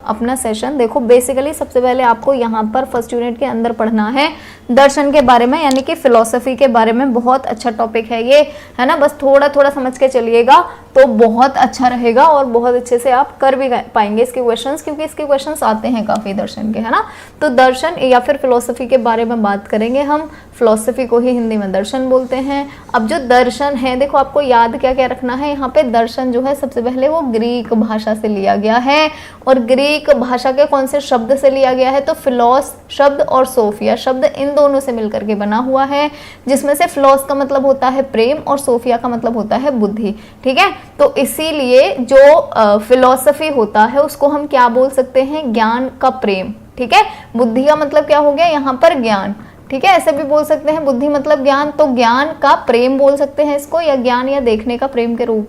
अपना सेशन। देखो बेसिकली सबसे पहले आपको यहाँ पर फर्स्ट यूनिट के अंदर पढ़ना है दर्शन के बारे में, यानी कि फिलॉसफी के बारे में। बहुत अच्छा टॉपिक है ये, है ना। बस थोड़ा थोड़ा समझ के चलिएगा तो बहुत अच्छा रहेगा और बहुत अच्छे से आप कर भी पाएंगे इसके क्वेश्चंस, क्योंकि इसके क्वेश्चंस आते हैं काफी दर्शन के, है ना। तो दर्शन या फिर फिलॉसफी के बारे में बात करेंगे हम। फिलॉसफी को ही हिंदी में दर्शन बोलते हैं। अब जो दर्शन है, देखो आपको याद क्या क्या रखना है यहाँ पे। दर्शन जो है सबसे पहले वो ग्रीक भाषा से लिया गया है, और ग्रीक भाषा के कौन से शब्द से लिया गया है, तो फिलॉस शब्द और सोफिया शब्द, इन दोनों से मिलकर के बना हुआ है, जिसमें से फिलॉस का मतलब होता है प्रेम और सोफिया का मतलब होता है बुद्धि, ठीक है। तो इसीलिए जो फिलॉसफी होता है उसको हम क्या बोल सकते हैं, ज्ञान का प्रेम, ठीक है। बुद्धि का मतलब क्या हो गया यहाँ पर, ज्ञान, ठीक है। ऐसे भी बोल सकते हैं, बुद्धि मतलब ज्ञान, तो ज्ञान का प्रेम बोल सकते हैं इसको, या ज्ञान या देखने का प्रेम के रूप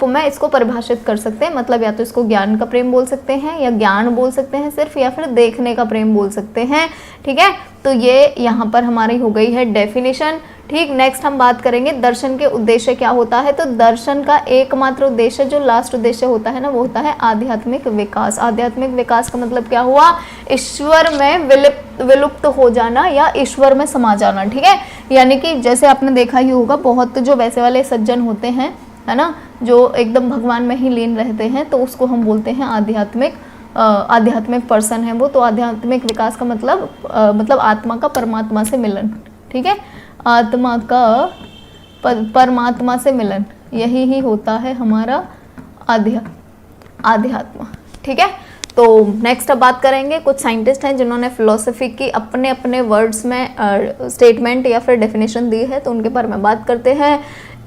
में इसको परिभाषित कर सकते हैं। मतलब या तो इसको ज्ञान का प्रेम बोल सकते हैं, या ज्ञान बोल सकते हैं सिर्फ, या फिर देखने का प्रेम बोल सकते हैं, ठीक है। तो ये यहाँ पर हमारी हो गई है डेफिनेशन, ठीक। नेक्स्ट हम बात करेंगे दर्शन के उद्देश्य क्या होता है। तो दर्शन का एकमात्र उद्देश्य, जो लास्ट उद्देश्य होता है ना, वो होता है आध्यात्मिक विकास। आध्यात्मिक विकास का मतलब क्या हुआ, ईश्वर में विलुप्त हो जाना या ईश्वर में समा जाना, ठीक है। यानी कि जैसे आपने देखा ही होगा, बहुत जो वैसे वाले सज्जन होते हैं, है ना, जो एकदम भगवान में ही लीन रहते हैं, तो उसको हम बोलते हैं आध्यात्मिक पर्सन है वो। तो आध्यात्मिक विकास का मतलब आत्मा का परमात्मा से मिलन, ठीक है। आत्मा का परमात्मा से मिलन, यही ही होता है हमारा आध्यात्म, ठीक है। तो नेक्स्ट अब बात करेंगे, कुछ साइंटिस्ट हैं जिन्होंने फिलोसफी की अपने अपने वर्ड्स में स्टेटमेंट या फिर डेफिनेशन दी है, तो उनके बारे में बात करते हैं।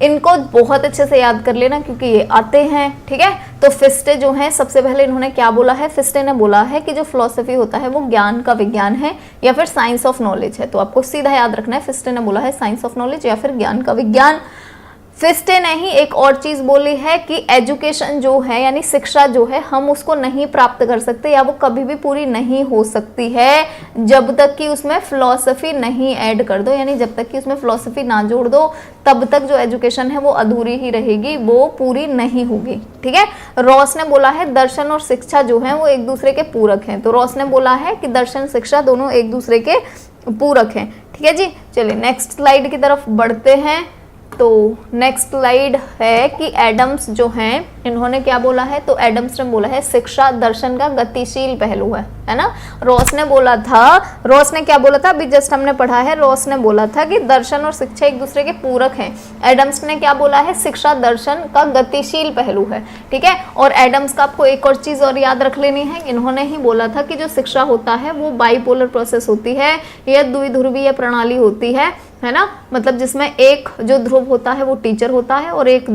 इनको बहुत अच्छे से याद कर लेना क्योंकि ये आते हैं, ठीक है। तो फिस्टे जो है, सबसे पहले इन्होंने क्या बोला है, फिस्टे ने बोला है कि जो फिलोसफी होता है वो ज्ञान का विज्ञान है या फिर साइंस ऑफ नॉलेज है। तो आपको सीधा याद रखना है, फिस्टे ने बोला है साइंस ऑफ नॉलेज या फिर ज्ञान का विज्ञान। फिस्टे ने ही एक और चीज बोली है कि एजुकेशन जो है, यानी शिक्षा जो है, हम उसको नहीं प्राप्त कर सकते या वो कभी भी पूरी नहीं हो सकती है जब तक कि उसमें फिलॉसफी नहीं ऐड कर दो, यानी जब तक कि उसमें फिलॉसफी ना जोड़ दो तब तक जो एजुकेशन है वो अधूरी ही रहेगी, वो पूरी नहीं होगी, ठीक है। रॉस ने बोला है दर्शन और शिक्षा जो है वो एक दूसरे के पूरक हैं। तो रॉस ने बोला है कि दर्शन शिक्षा दोनों एक दूसरे के पूरक हैं, ठीक है जी। चलिए नेक्स्ट स्लाइड की तरफ बढ़ते हैं। तो नेक्स्ट स्लाइड है कि एडम्स जो हैं, इन्होंने क्या बोला है, तो एडम्स ने बोला है शिक्षा दर्शन का गतिशील पहलू है ना। रॉस ने क्या बोला था, अभी जस्ट हमने पढ़ा है, रॉस ने बोला था कि दर्शन और शिक्षा एक दूसरे के पूरक हैं। एडम्स ने क्या बोला है, शिक्षा दर्शन का गतिशील पहलू है, ठीक है। और एडम्स का आपको एक और चीज और याद रख लेनी है, इन्होंने ही बोला था कि जो शिक्षा होता है वो बाइपोलर प्रोसेस होती है, यह द्विध्रुवीय प्रणाली होती है ना। मतलब जिसमें एक जो ध्रुव होता है वो टीचर होता है और एक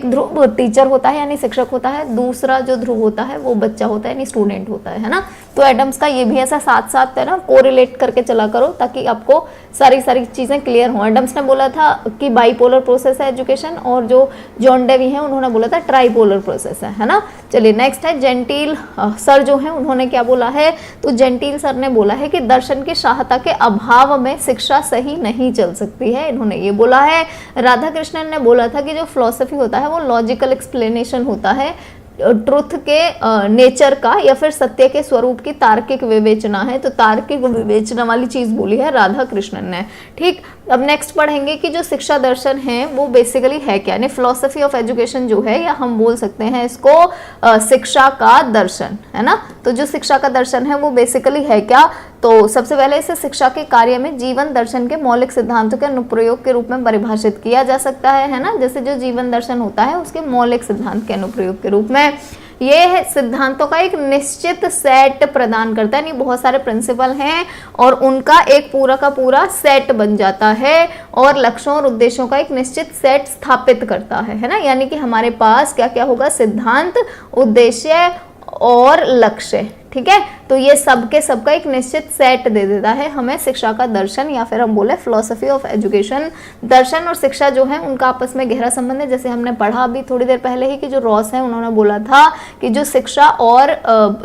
ध्रुव टीचर होता है यानी शिक्षक होता है, दूसरा जो ध्रुव होता है वो बच्चा होता है यानी स्टूडेंट होता है ना। तो एडम्स का ये भी ऐसा साथ साथ है ना, कोरिलेट करके चला करो ताकि आपको सारी चीजें क्लियर हो। एडम्स ने बोला था कि बाइपोलर प्रोसेस है एजुकेशन, और जो जॉन डेवी है उन्होंने बोला था ट्राइपोलर प्रोसेस है ना। चलिए नेक्स्ट है जेंटिल सर जो है, उन्होंने क्या बोला है, तो जेंटिल सर ने बोला है कि दर्शन की सहायता के अभाव में शिक्षा सही नहीं चल सकती है, इन्होंने ये बोला है। राधा कृष्णन ने बोला था कि जो फिलॉसफी होता है वो लॉजिकल एक्सप्लेनेशन होता है, ट्रुथ के नेचर का या फिर सत्य के स्वरूप की तार्किक विवेचना है। तो तार्किक विवेचना वाली चीज बोली है राधा कृष्णन ने, ठीक। अब नेक्स्ट पढ़ेंगे कि जो शिक्षा दर्शन है वो बेसिकली है क्या, यानी फिलोसफी ऑफ एजुकेशन जो है, या हम बोल सकते हैं इसको शिक्षा का दर्शन, है ना। तो जो शिक्षा का दर्शन है वो बेसिकली है क्या, तो सबसे पहले इसे शिक्षा के कार्य में जीवन दर्शन के मौलिक सिद्धांतों के अनुप्रयोग के रूप में परिभाषित किया जा सकता है ना। जैसे जो जीवन दर्शन होता है उसके मौलिक सिद्धांत के अनुप्रयोग के रूप में ये सिद्धांतों का एक निश्चित सेट प्रदान करता है, यानी बहुत सारे प्रिंसिपल हैं और उनका एक पूरा का पूरा सेट बन जाता है और लक्ष्यों और उद्देश्यों का एक निश्चित सेट स्थापित करता है ना। यानी कि हमारे पास क्या क्या होगा, सिद्धांत, उद्देश्य और लक्ष्य, ठीक है। तो ये सबके सबका एक निश्चित सेट दे देता है हमें शिक्षा का दर्शन, या फिर हम बोले फिलोसफी ऑफ एजुकेशन। दर्शन और शिक्षा जो है उनका आपस में गहरा संबंध है, जैसे हमने पढ़ा अभी थोड़ी देर पहले ही कि जो रॉस है उन्होंने बोला था कि जो शिक्षा और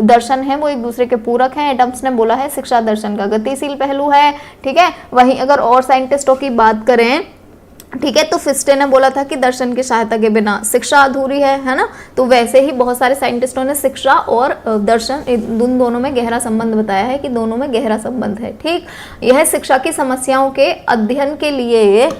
दर्शन है वो एक दूसरे के पूरक हैं। एडम्स ने बोला है शिक्षा दर्शन का गतिशील पहलू है, ठीक है। वहीं अगर और साइंटिस्टों की बात करें ठीक है। तो फिस्टे ने बोला था कि दर्शन की सहायता के बिना शिक्षा अधूरी है ना। तो वैसे ही बहुत सारे साइंटिस्टों ने शिक्षा और दर्शन उन दोनों में गहरा संबंध बताया है कि दोनों में गहरा संबंध है। ठीक, यह शिक्षा की समस्याओं के अध्ययन के लिए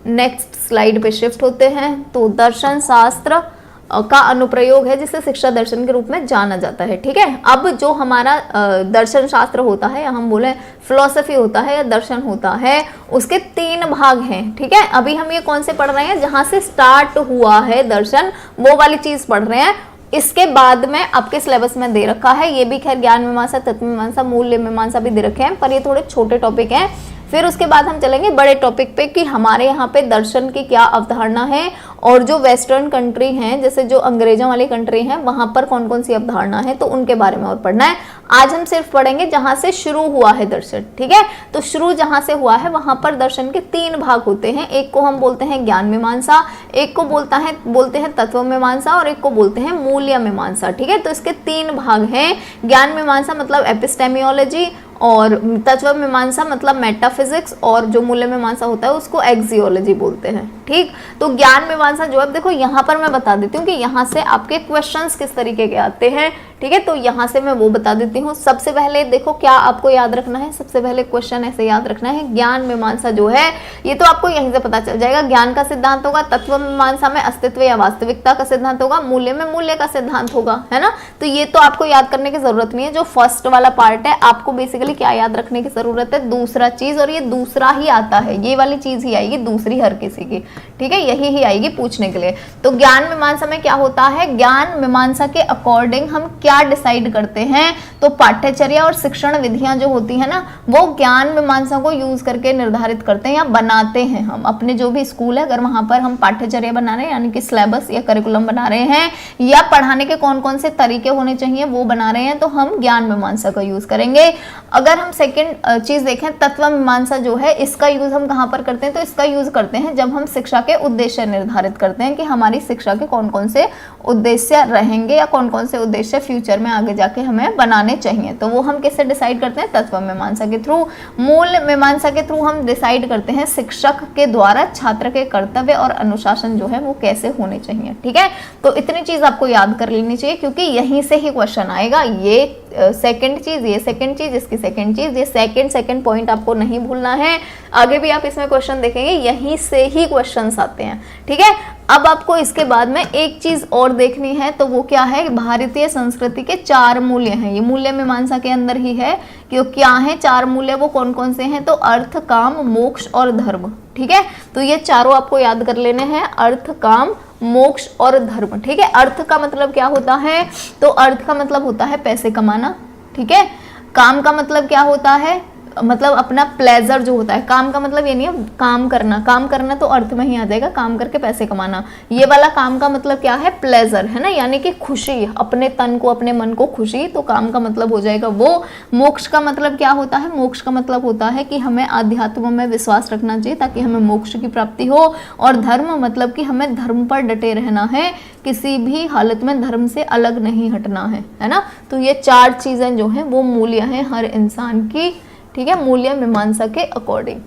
नेक्स्ट स्लाइड पे शिफ्ट होते हैं। तो दर्शन शास्त्र का अनुप्रयोग है जिसे शिक्षा दर्शन के रूप में जाना जाता है। ठीक है, अब जो हमारा दर्शन शास्त्र होता है या हम बोले फिलॉसफी होता है या दर्शन होता है, उसके 3 भाग हैं। ठीक है, अभी हम ये कौन से पढ़ रहे हैं, जहां से स्टार्ट हुआ है दर्शन वो वाली चीज पढ़ रहे हैं। इसके बाद में आपके सिलेबस में दे रखा है, ये भी खैर ज्ञान मीमांसा, तत्व मीमांसा, मूल्य मीमांसा भी दे रखे हैं, पर ये थोड़े छोटे टॉपिक हैं। फिर उसके बाद हम चलेंगे बड़े टॉपिक पे कि हमारे यहाँ पे दर्शन की क्या अवधारणा है और जो वेस्टर्न कंट्री हैं, जैसे जो अंग्रेजों वाली कंट्री हैं, वहां पर कौन कौन सी अवधारणा है, तो उनके बारे में और पढ़ना है। आज हम सिर्फ पढ़ेंगे जहां से शुरू हुआ है दर्शन। ठीक है, तो शुरू जहां से हुआ है वहां पर दर्शन के 3 भाग होते हैं। एक को हम बोलते हैं ज्ञान मीमांसा, एक को बोलते हैं तत्व मीमांसा और एक को बोलते हैं मूल्य मीमांसा। ठीक है, तो इसके 3 भाग हैं। ज्ञान मीमांसा मतलब एपिस्टेमियोलॉजी, और तत्व मीमांसा मतलब मेटाफिजिक्स, और जो मूल्य मीमांसा होता है उसको एक्सियोलॉजी बोलते हैं। ठीक, तो ज्ञान मीमांसा जो है, देखो यहाँ पर मैं बता देती हूँ कि यहाँ से आपके क्वेश्चंस किस तरीके के आते हैं। ठीक है, तो यहाँ से मैं वो बता देती हूँ। सबसे पहले देखो क्या आपको याद रखना है, सबसे पहले क्वेश्चन ऐसे याद रखना है, ज्ञान मीमांसा जो है ये तो आपको यहीं से पता चल जाएगा। ज्ञान का सिद्धांत होगा, तत्व मीमांसा में अस्तित्व या वास्तविकता का सिद्धांत होगा, मूल्य में मूल्य का सिद्धांत होगा, है ना। तो ये तो आपको याद करने की जरूरत नहीं है। जो फर्स्ट वाला पार्ट है, आपको बेसिकली क्या याद रखने की जरूरत है, दूसरा चीज, और ये दूसरा ही आता है, ये वाली चीज ही आएगी दूसरी हर किसी की। ठीक है, यही ही आएगी पूछने के लिए। तो ज्ञान मीमांसा में क्या होता है, ज्ञान मीमांसा के अकॉर्डिंग हम क्या डिसाइड करते हैं, तो पाठ्यचर्या और शिक्षण विधियां जो होती है ना, वो ज्ञान मीमांसा को यूज करके निर्धारित करते हैं या बनाते हैं। हम अपने जो भी स्कूल है, अगर वहां पर हम पाठ्यचर्या बना रहे हैं, यानी कि सिलेबस या करिकुलम बना रहे हैं, या पढ़ाने के कौन कौन से तरीके होने चाहिए वो बना रहे हैं, तो हम ज्ञान मीमांसा का यूज करेंगे। अगर हम सेकेंड चीज देखें, तत्व मीमांसा जो है, इसका यूज हम कहां पर करते हैं, तो इसका यूज करते हैं जब हम शिक्षा के उद्देश्य निर्धारित करते हैं कि हमारी शिक्षा के कौन कौन से उद्देश्य रहेंगे या कौन कौन से उद्देश्य फ्यूचर में आगे जाके हमें बनाने चाहिए। तो वो हम किससे डिसाइड करते हैं, तत्व मीमांसा के थ्रू। मूल मीमांसा के थ्रू हम डिसाइड करते हैं शिक्षक के द्वारा छात्र के कर्तव्य और अनुशासन जो है वो कैसे होने चाहिए। ठीक है, तो इतनी चीज आपको याद कर लेनी चाहिए, क्योंकि यहीं से ही क्वेश्चन आएगा। ये सेकंड चीज, ये सेकंड चीज, इसकी सेकंड चीज, ये सेकंड पॉइंट आपको नहीं भूलना है। आगे भी आप इसमें क्वेश्चन देखेंगे, यहीं से ही क्वेश्चंस आते हैं। ठीक है, अब आपको इसके बाद में एक चीज और देखनी है, तो वो क्या है, भारतीय संस्कृति के 4 मूल्य हैं। ये मूल्य मीमांसा के अंदर ही है कि क्या है 4 मूल्य, वो कौन कौन से हैं, तो अर्थ, काम, मोक्ष और धर्म। ठीक है, तो ये चारों आपको याद कर लेने हैं, अर्थ, काम, मोक्ष और धर्म। ठीक है, अर्थ का मतलब क्या होता है, तो अर्थ का मतलब होता है पैसे कमाना। ठीक है, काम का मतलब क्या होता है, मतलब अपना प्लेजर जो होता है। काम का मतलब ये नहीं है काम करना, काम करना तो अर्थ में ही आ जाएगा, काम करके पैसे कमाना। ये वाला काम का मतलब क्या है, प्लेजर, है ना, यानी कि खुशी, अपने तन को, अपने मन को खुशी, तो काम का मतलब हो जाएगा वो। मोक्ष का मतलब क्या होता है, मोक्ष का मतलब होता है कि हमें आध्यात्म में विश्वास रखना चाहिए ताकि हमें मोक्ष की प्राप्ति हो। और धर्म मतलब कि हमें धर्म पर डटे रहना है, किसी भी हालत में धर्म से अलग नहीं हटना है ना। तो ये 4 चीजें जो हैं वो मूल्य हैं हर इंसान की। ठीक है, मूल्य मीमांसा के अकॉर्डिंग।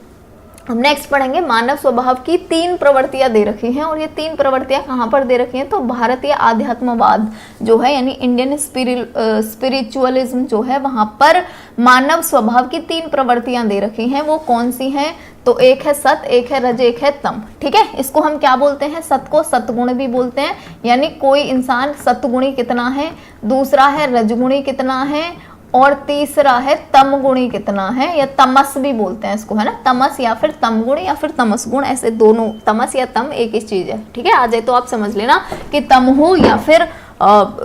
हम नेक्स्ट पढ़ेंगे मानव स्वभाव की 3 प्रवृत्तियां दे रखी हैं, और ये 3 प्रवृत्तियां कहाँ पर दे रखी हैं, तो भारतीय आध्यात्मवाद जो है, यानी इंडियन स्पिरिचुअलिज्म जो है, वहां पर मानव स्वभाव की 3 प्रवृत्तियां दे रखी हैं। वो कौन सी हैं, तो एक है सत, एक है रज, एक है तम। ठीक है, इसको हम क्या बोलते हैं, सत को सतगुण भी बोलते हैं, यानी कोई इंसान सतगुणी कितना है, दूसरा है रजगुणी कितना है, और तीसरा है तमगुणी कितना है, या तमस भी बोलते हैं इसको, है ना, तमस या फिर तमगुण या फिर तमस गुण, ऐसे दोनों, तमस या तम एक ही चीज है। ठीक है, आ जाए तो आप समझ लेना कि तम हो या फिर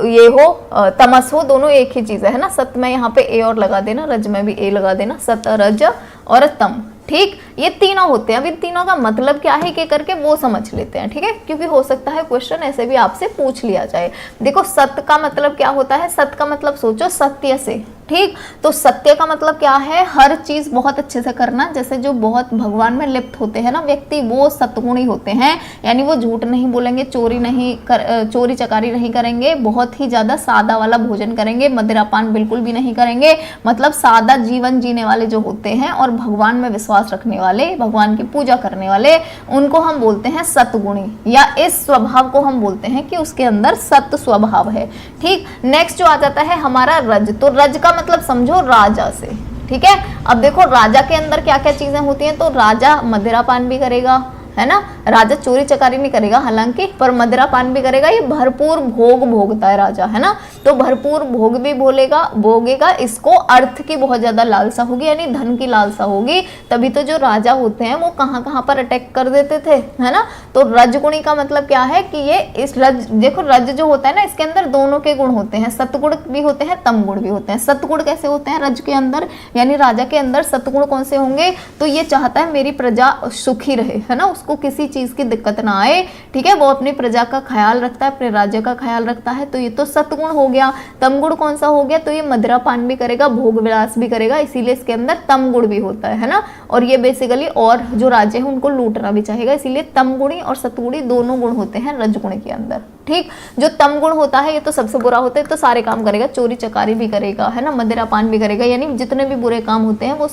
ये हो तमस हो, दोनों एक ही चीज है ना। सत में यहाँ पे ए और लगा देना, रज में भी ए लगा देना, सत, रज और तम। ठीक, ये तीनों होते हैं। अब इन तीनों का मतलब क्या है कि करके वो समझ लेते हैं। ठीक है, क्योंकि हो सकता है क्वेश्चन ऐसे भी आपसे पूछ लिया जाए। देखो, सत का मतलब क्या होता है, सत का मतलब सोचो सत्य से। ठीक। तो सत्य का मतलब क्या है, हर चीज बहुत अच्छे से करना, जैसे जो बहुत भगवान में लिप्त होते हैं ना व्यक्ति, वो सत्गुणी होते हैं, यानी वो झूठ नहीं बोलेंगे, चोरी चकारी नहीं करेंगे, बहुत ही ज्यादा सादा वाला भोजन करेंगे, मदिरापान बिल्कुल भी नहीं करेंगे, मतलब सादा जीवन जीने वाले जो होते हैं और भगवान में विश्वास रखने वाले, भगवान की पूजा करने वाले, उनको हम बोलते हैं सत्गुणी, या इस स्वभाव को हम बोलते हैं कि उसके अंदर सत्य स्वभाव है। ठीक। नेक्स्ट जो आ जाता है हमारा रज, तो रज का मतलब समझो राजा से, ठीक है। अब देखो राजा के अंदर क्या क्या चीजें होती हैं, तो राजा मदिरापान भी करेगा, है ना, राजा चोरी चकारी नहीं करेगा हालांकि, पर मदिरापान भी करेगा, ये भरपूर भोग भोगता है राजा, है ना, तो भरपूर भोग भी भोगेगा, इसको अर्थ की बहुत ज्यादा लालसा होगी, यानी धन की लालसा होगी, तभी तो जो राजा होते हैं वो कहाँ कहाँ पर अटैक कर देते थे, है ना। तो रजगुणी का मतलब क्या है कि ये इस रज, देखो रज जो होता है ना, इसके अंदर दोनों के गुण होते हैं, सतगुण भी होते हैं, तम गुण भी होते हैं। सतगुण कैसे होते हैं रज के अंदर, यानी राजा के अंदर सतगुण कौन से होंगे, तो ये चाहता है मेरी प्रजा सुखी रहे, है ना, उसको किसी चीज की दिक्कत ना आए, ठीक है, वो अपनी प्रजा का ख्याल रखता है, अपने राज्य का ख्याल रखता है, तो ये तो सतगुण हो गया। तमगुण कौन सा हो गया, तो ये मदिरापान भी करेगा, भोग विलास भी करेगा, इसीलिए इसके अंदर तमगुण भी होता है ना, और ये बेसिकली और जो राज्य है उनको लूटना भी चाहेगा, इसीलिए तमगुणी और सतगुणी दोनों गुण होते हैं रजगुण के अंदर। ठीक। जो तमगुण होता है ये तो सबसे बुरा होता है, तो सारे काम करेगा, चोरी चकारी भी करेगा, है ना, मदिरापान भी करेगा, यानी जितने भी बुरे काम होते हैं वो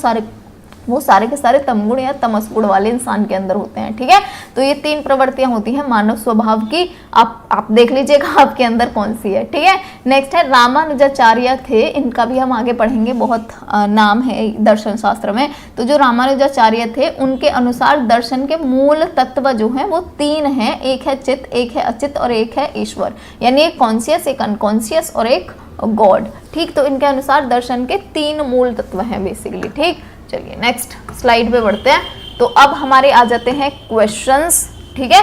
सारे के सारे तमगुण या तमस गुण वाले इंसान के अंदर होते हैं। ठीक है। तो ये 3 प्रवृत्तियां होती हैं मानव स्वभाव की, आप देख लीजिएगा आपके अंदर कौन सी है। ठीक है। नेक्स्ट है रामानुजाचार्य थे, इनका भी हम आगे पढ़ेंगे, बहुत नाम है दर्शन शास्त्र में। तो जो रामानुजाचार्य थे उनके अनुसार दर्शन के मूल तत्व जो हैं वो 3 हैं, एक है चित्त, एक है अचित और एक है ईश्वर, यानी एक कॉन्शियस, एक अनकॉन्शियस और एक गॉड। ठीक। तो इनके अनुसार दर्शन के 3 मूल तत्व हैं बेसिकली। ठीक। चलिए नेक्स्ट स्लाइड पे बढ़ते हैं। तो अब हमारे आ जाते हैं क्वेश्चंस। ठीक है।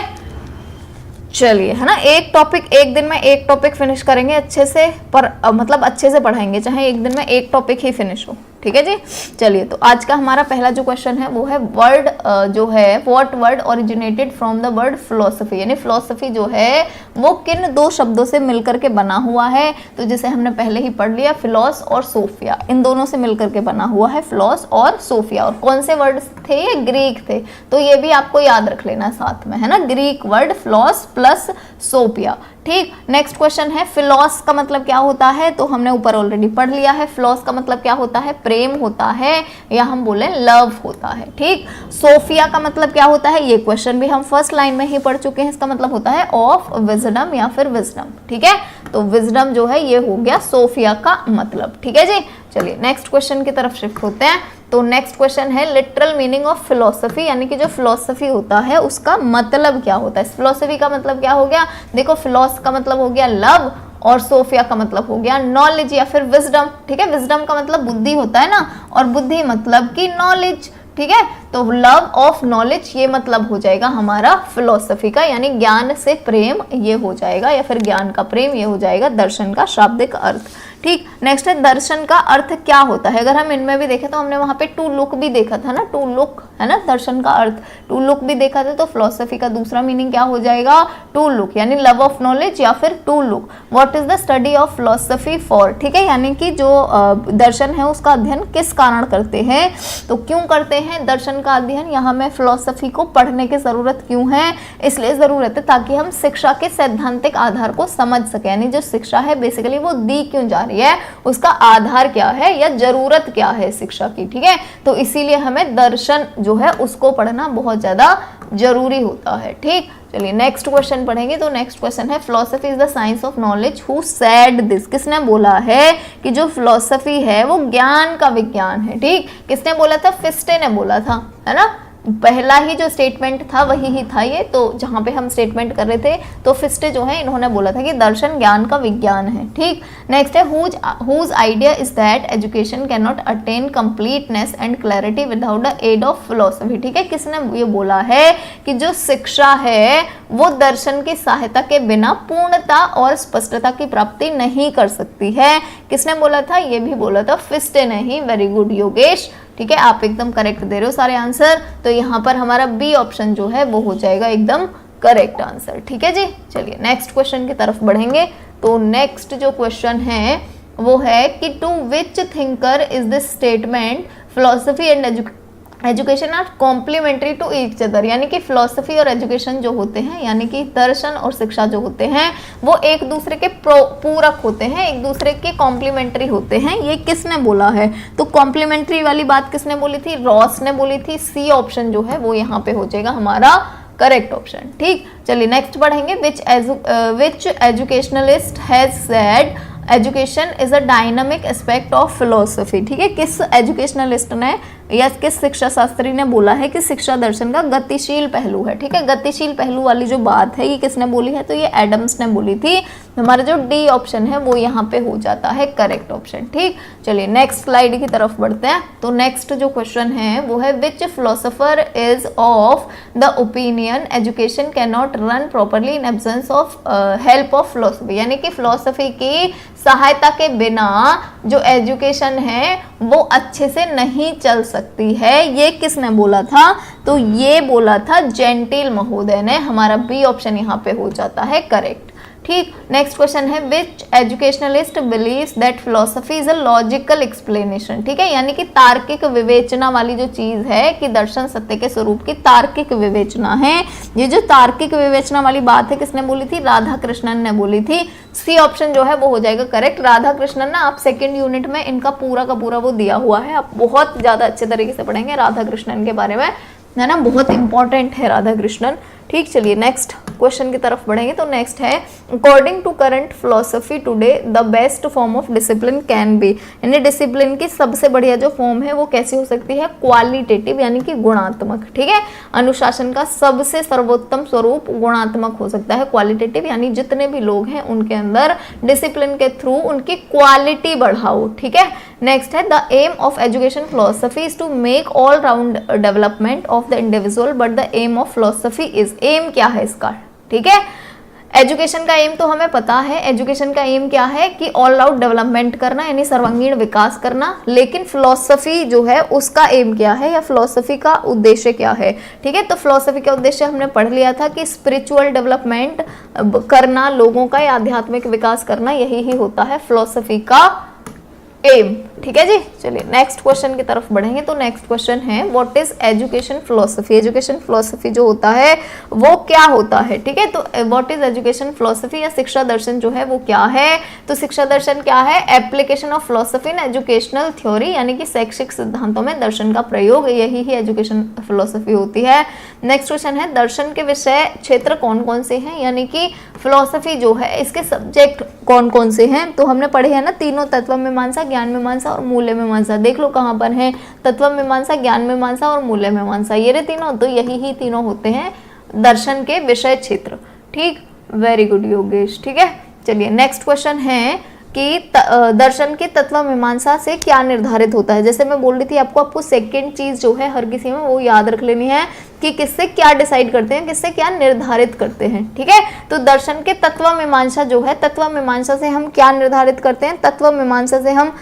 चलिए, है ना, एक टॉपिक, एक दिन में एक टॉपिक फिनिश करेंगे अच्छे से, पर मतलब अच्छे से पढ़ाएंगे, चाहे एक दिन में एक टॉपिक ही फिनिश हो। ठीक है जी। चलिए, तो आज का हमारा पहला जो क्वेश्चन है वो है वर्ड जो है, what word originated from the word philosophy, यानी फिलोसफी जो है वो किन 2 शब्दों से मिलकर के बना हुआ है। तो जिसे हमने पहले ही पढ़ लिया, फिलोस और सोफिया, इन दोनों से मिलकर के बना हुआ है फिलोस और सोफिया। और कौन से वर्ड थे ये, ग्रीक थे, तो ये भी आपको याद रख लेना साथ में, है ना, ग्रीक वर्ड फिलोस प्लस सोफिया। ठीक। नेक्स्ट क्वेश्चन है फिलोस का मतलब क्या होता है, तो हमने ऊपर ऑलरेडी पढ़ लिया है। फिलोस का मतलब क्या होता है, प्रेम होता है, या हम बोले लव होता है। ठीक। सोफिया का मतलब क्या होता है, ये क्वेश्चन भी हम फर्स्ट लाइन में ही पढ़ चुके हैं, इसका मतलब होता है ऑफ विजडम या फिर विजडम। ठीक है। तो विजडम जो है ये हो गया सोफिया का मतलब। ठीक है जी। चलिए नेक्स्ट क्वेश्चन की तरफ शिफ्ट होते हैं। तो नेक्स्ट क्वेश्चन है लिटरल मीनिंग ऑफ फिलोसफी, यानी कि जो फिलोसफी होता है उसका मतलब क्या होता है। फिलोसफी का मतलब क्या हो गया, देखो फिलोस का मतलब हो गया लव और सोफिया का मतलब हो गया नॉलेज या फिर विजडम। ठीक है। विजडम का मतलब बुद्धि होता है ना, और बुद्धि मतलब की नॉलेज। ठीक है। तो लव ऑफ नॉलेज ये मतलब हो जाएगा हमारा फिलोसफी का, यानी ज्ञान से प्रेम ये हो जाएगा, या फिर ज्ञान का प्रेम ये हो जाएगा दर्शन का शाब्दिक अर्थ। ठीक। नेक्स्ट है दर्शन का अर्थ क्या होता है। अगर हम इनमें भी देखें तो हमने वहां पे टू लुक भी देखा था ना, टू लुक, है ना, दर्शन का अर्थ टू लुक भी देखा था। तो फिलोसफी का दूसरा मीनिंग क्या हो जाएगा, टू लुक, यानी लव ऑफ नॉलेज या फिर to look. What is the study of philosophy for. ठीक है। यानी कि जो दर्शन है उसका अध्ययन किस कारण करते हैं, तो क्यों करते हैं दर्शन का अध्ययन, यहाँ में फिलोसफी को पढ़ने की जरूरत क्यों है, इसलिए जरूरत है ताकि हम शिक्षा के सैद्धांतिक आधार को समझ सके, यानी जो शिक्षा है बेसिकली वो दी क्यों जा रही है, उसका आधार क्या है या जरूरत क्या है शिक्षा की। ठीक है। तो इसीलिए हमें दर्शन जो है उसको पढ़ना बहुत ज्यादा जरूरी होता है। ठीक। चलिए नेक्स्ट क्वेश्चन पढ़ेंगे। तो नेक्स्ट क्वेश्चन है philosophy is the science of knowledge, who said this. किसने बोला है कि जो फिलोसफी है वो ज्ञान का विज्ञान है। ठीक। किसने बोला था, फिस्टे ने बोला था, है ना, पहला ही जो स्टेटमेंट था वही ही था ये। तो जहां पे हम स्टेटमेंट कर रहे थे तो फिस्टे जो है इन्होंने बोला था कि दर्शन ज्ञान का विज्ञान है। ठीक। नेक्स्ट है whose idea is that education can not attain completeness and clarity without the aid of philosophy. ठीक है। किसने ये बोला है कि जो शिक्षा है वो दर्शन की सहायता के बिना पूर्णता और स्पष्टता की प्राप्ति नहीं कर सकती है। किसने बोला था, ये भी बोला था फिस्टे ने ही। Very good Yogesh. ठीक है। आप एकदम करेक्ट दे रहे हो सारे आंसर। तो यहाँ पर हमारा बी ऑप्शन जो है वो हो जाएगा एकदम करेक्ट आंसर। ठीक है जी। चलिए नेक्स्ट क्वेश्चन की तरफ बढ़ेंगे। तो नेक्स्ट जो क्वेश्चन है वो है कि to which thinker is this statement philosophy and education are complementary to each other, यानी कि फिलोसफी और एजुकेशन जो होते हैं, यानी कि दर्शन और शिक्षा जो होते हैं वो एक दूसरे के पूरक होते हैं, एक दूसरे के कॉम्प्लीमेंट्री होते हैं। ये किसने बोला है? तो कॉम्प्लीमेंट्री वाली बात किसने बोली थी? रॉस ने बोली थी। सी ऑप्शन जो है वो यहाँ पे हो जाएगा हमारा करेक्ट ऑप्शन। ठीक, चलिए नेक्स्ट पढ़ेंगे। Which educationalist has said education is a dynamic aspect of philosophy. ठीक है, किस एजुकेशनलिस्ट ने या किस शिक्षा शास्त्री ने बोला है कि शिक्षा दर्शन का गतिशील पहलू है? ठीक है, गतिशील पहलू वाली जो बात है ये किसने बोली है? तो ये एडम्स ने बोली थी। हमारा जो डी ऑप्शन है वो यहाँ पे हो जाता है करेक्ट ऑप्शन। ठीक, चलिए नेक्स्ट स्लाइड की तरफ बढ़ते हैं। तो नेक्स्ट जो क्वेश्चन है वो है which philosopher is of the opinion education can not run properly in absence of help of philosophy, यानी कि फिलोसफी की सहायता के बिना जो एजुकेशन है वो अच्छे से नहीं चल सकती है। ये किसने बोला था? तो ये बोला था जेंटिल महोदय ने। हमारा बी ऑप्शन यहाँ पे हो जाता है करेक्ट। ठीक, नेक्स्ट क्वेश्चन है which educationalist believes that philosophy is a logical explanation. ठीक है, यानी कि तार्किक विवेचना वाली जो चीज है कि दर्शन सत्य के स्वरूप की तार्किक विवेचना है। ये जो तार्किक विवेचना वाली बात है किसने बोली थी? राधा कृष्णन ने बोली थी। सी ऑप्शन जो है वो हो जाएगा करेक्ट। राधा कृष्णन ना, आप सेकेंड यूनिट में इनका पूरा का पूरा वो दिया हुआ है, आप बहुत ज्यादा अच्छे तरीके से पढ़ेंगे राधा कृष्णन के बारे में, है ना, बहुत इंपॉर्टेंट है राधा कृष्णन। ठीक, चलिए नेक्स्ट क्वेश्चन की तरफ बढ़ेंगे। तो नेक्स्ट है according to current philosophy today the best form of discipline can be, यानी डिसिप्लिन की सबसे बढ़िया जो फॉर्म है वो कैसी हो सकती है? क्वालिटेटिव, यानी कि गुणात्मक। ठीक है, अनुशासन का सबसे सर्वोत्तम स्वरूप गुणात्मक हो सकता है। क्वालिटेटिव यानी जितने भी लोग हैं उनके अंदर डिसिप्लिन के थ्रू उनकी क्वालिटी बढ़ाओ। ठीक है, नेक्स्ट है the aim of education philosophy is to make all round development of the individual but the aim of philosophy is, aim क्या है इसका? ठीक है, एजुकेशन का एम तो हमें पता है, एजुकेशन का एम क्या है कि ऑल राउंड डेवलपमेंट करना, यानी सर्वांगीण विकास करना। लेकिन फिलोसफी जो है उसका एम क्या है, या फिलोसफी का उद्देश्य क्या है? ठीक है, तो फिलोसफी का उद्देश्य हमने पढ़ लिया था कि स्पिरिचुअल डेवलपमेंट करना, लोगों का या आध्यात्मिक विकास करना, यही ही होता है फिलोसफी का एम। ठीक है जी, चलिए नेक्स्ट क्वेश्चन की तरफ बढ़ेंगे। तो नेक्स्ट क्वेश्चन है what is education philosophy. Education philosophy जो होता है वो क्या होता है? ठीक है, तो व्हाट इज एजुकेशन फिलोसफी या शिक्षा दर्शन जो है वो क्या है? तो शिक्षा दर्शन क्या है? Application of philosophy in educational theory, यानी कि शैक्षिक सिद्धांतों में दर्शन का प्रयोग, यही ही एजुकेशन फिलोसफी होती है। नेक्स्ट क्वेश्चन है दर्शन के विषय क्षेत्र कौन कौन से हैं, यानी कि फिलोसफी जो है इसके सब्जेक्ट कौन कौन से हैं? तो हमने पढ़े हैं ना तीनों, तत्व मीमांसा, ज्ञान मीमांसा और मूल्य मीमांसा। देख लो कहाँ पर है, तत्व मीमांसा, ज्ञान मीमांसा और मूल्य मीमांसा, ये तीनों, तो यही ही तीनों होते हैं दर्शन के विषय क्षेत्र। ठीक, वेरी गुड योगेश। ठीक है, चलिए नेक्स्ट क्वेश्चन है कि दर्शन की तत्व मीमांसा से क्या निर्धारित होता है। जैसे मैं बोल रही थी आपको सेकंड चीज जो है हर किसी में वो याद रख लेनी है कि किससे क्या डिसाइड करते हैं, किससे क्या निर्धारित करते हैं। ठीक है, तो दर्शन के तत्व मीमांसा जो है, तत्व मीमांसा से हम क्या निर्धारित करते हैं? तत्व मीमांसा से हम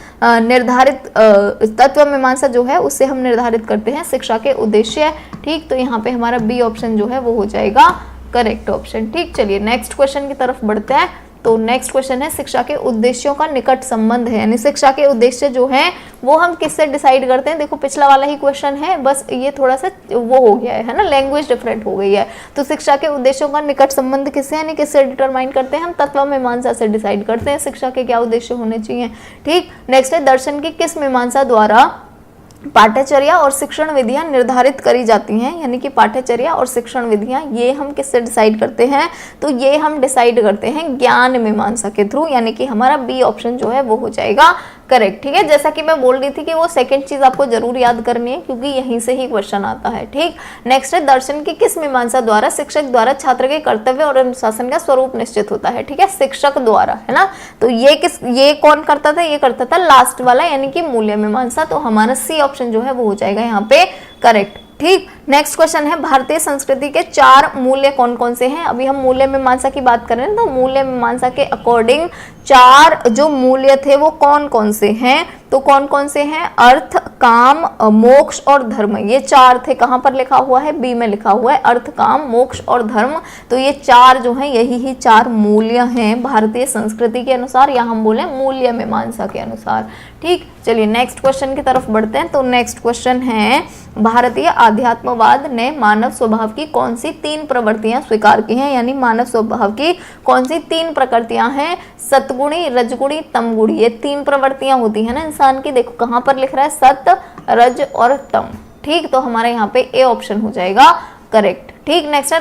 तत्व मीमांसा जो है उससे हम निर्धारित करते हैं शिक्षा के उद्देश्य। ठीक, तो यहाँ पे हमारा बी ऑप्शन जो है वो हो जाएगा करेक्ट ऑप्शन। ठीक, चलिए नेक्स्ट क्वेश्चन की तरफ बढ़ते हैं। तो नेक्स्ट क्वेश्चन है शिक्षा के उद्देश्यों का निकट संबंध है, यानी शिक्षा के उद्देश्य जो हैं वो हम किससे डिसाइड करते हैं? देखो पिछला वाला ही क्वेश्चन है, बस ये थोड़ा सा वो हो गया है ना, लैंग्वेज डिफरेंट हो गई है। तो शिक्षा के उद्देश्यों का निकट संबंध किससे, यानी किससे डिटरमाइन करते हैं? हम तत्व मीमांसा से डिसाइड करते हैं शिक्षा के क्या उद्देश्य होने चाहिए। ठीक, नेक्स्ट है दर्शन की किस मीमांसा द्वारा पाठ्यचर्या और शिक्षण विधियां निर्धारित करी जाती हैं, यानी कि पाठ्यचर्या और शिक्षण विधियां ये हम किससे डिसाइड करते हैं? तो ये हम डिसाइड करते हैं ज्ञान मीमांसा के थ्रू, यानी कि हमारा बी ऑप्शन जो है वो हो जाएगा करेक्ट। ठीक है, जैसा कि मैं बोल रही थी कि वो सेकंड चीज आपको जरूर याद करनी है क्योंकि यहीं से ही क्वेश्चन आता है। ठीक, नेक्स्ट है दर्शन की किस मीमांसा द्वारा शिक्षक द्वारा छात्र के कर्तव्य और अनुशासन का स्वरूप निश्चित होता है? ठीक है, शिक्षक द्वारा, है ना। तो ये कौन करता था? ये करता था लास्ट वाला, यानी कि मूल्य मीमांसा। तो हमारा सी ऑप्शन जो है वो हो जाएगा यहाँ पे करेक्ट। ठीक, नेक्स्ट क्वेश्चन है भारतीय संस्कृति के 4 मूल्य कौन कौन से हैं। अभी हम मूल्य मीमांसा की बात कर रहे हैं, तो मूल्य मीमांसा के अकॉर्डिंग 4 जो मूल्य थे वो कौन कौन से हैं, तो कौन कौन से हैं, अर्थ, काम, मोक्ष और धर्म। ये 4 थे। कहां पर लिखा हुआ है, बी में लिखा हुआ है, अर्थ, काम, मोक्ष और धर्म। तो ये 4 जो हैं यही ही 4 मूल्य हैं भारतीय संस्कृति के अनुसार, या हम बोले मूल्य मीमांसा के अनुसार। ठीक, चलिए नेक्स्ट क्वेश्चन की तरफ बढ़ते हैं। तो नेक्स्ट क्वेश्चन है भारतीय आध्यात्मवाद ने मानव स्वभाव की कौन सी 3 प्रवृत्तियां स्वीकार की हैं, यानी मानव स्वभाव की कौन सी 3 प्रकृतियां हैं, सतगुणी, रजगुणी, तमगुणी। ये 3 प्रवृत्तियां होती है ना इंसान की। देखो कहां पर लिख रहा है, सत, रज और तम। ठीक, तो हमारे यहाँ पे ए ऑप्शन हो जाएगा करेक्ट। ठीक, नेक्स्ट है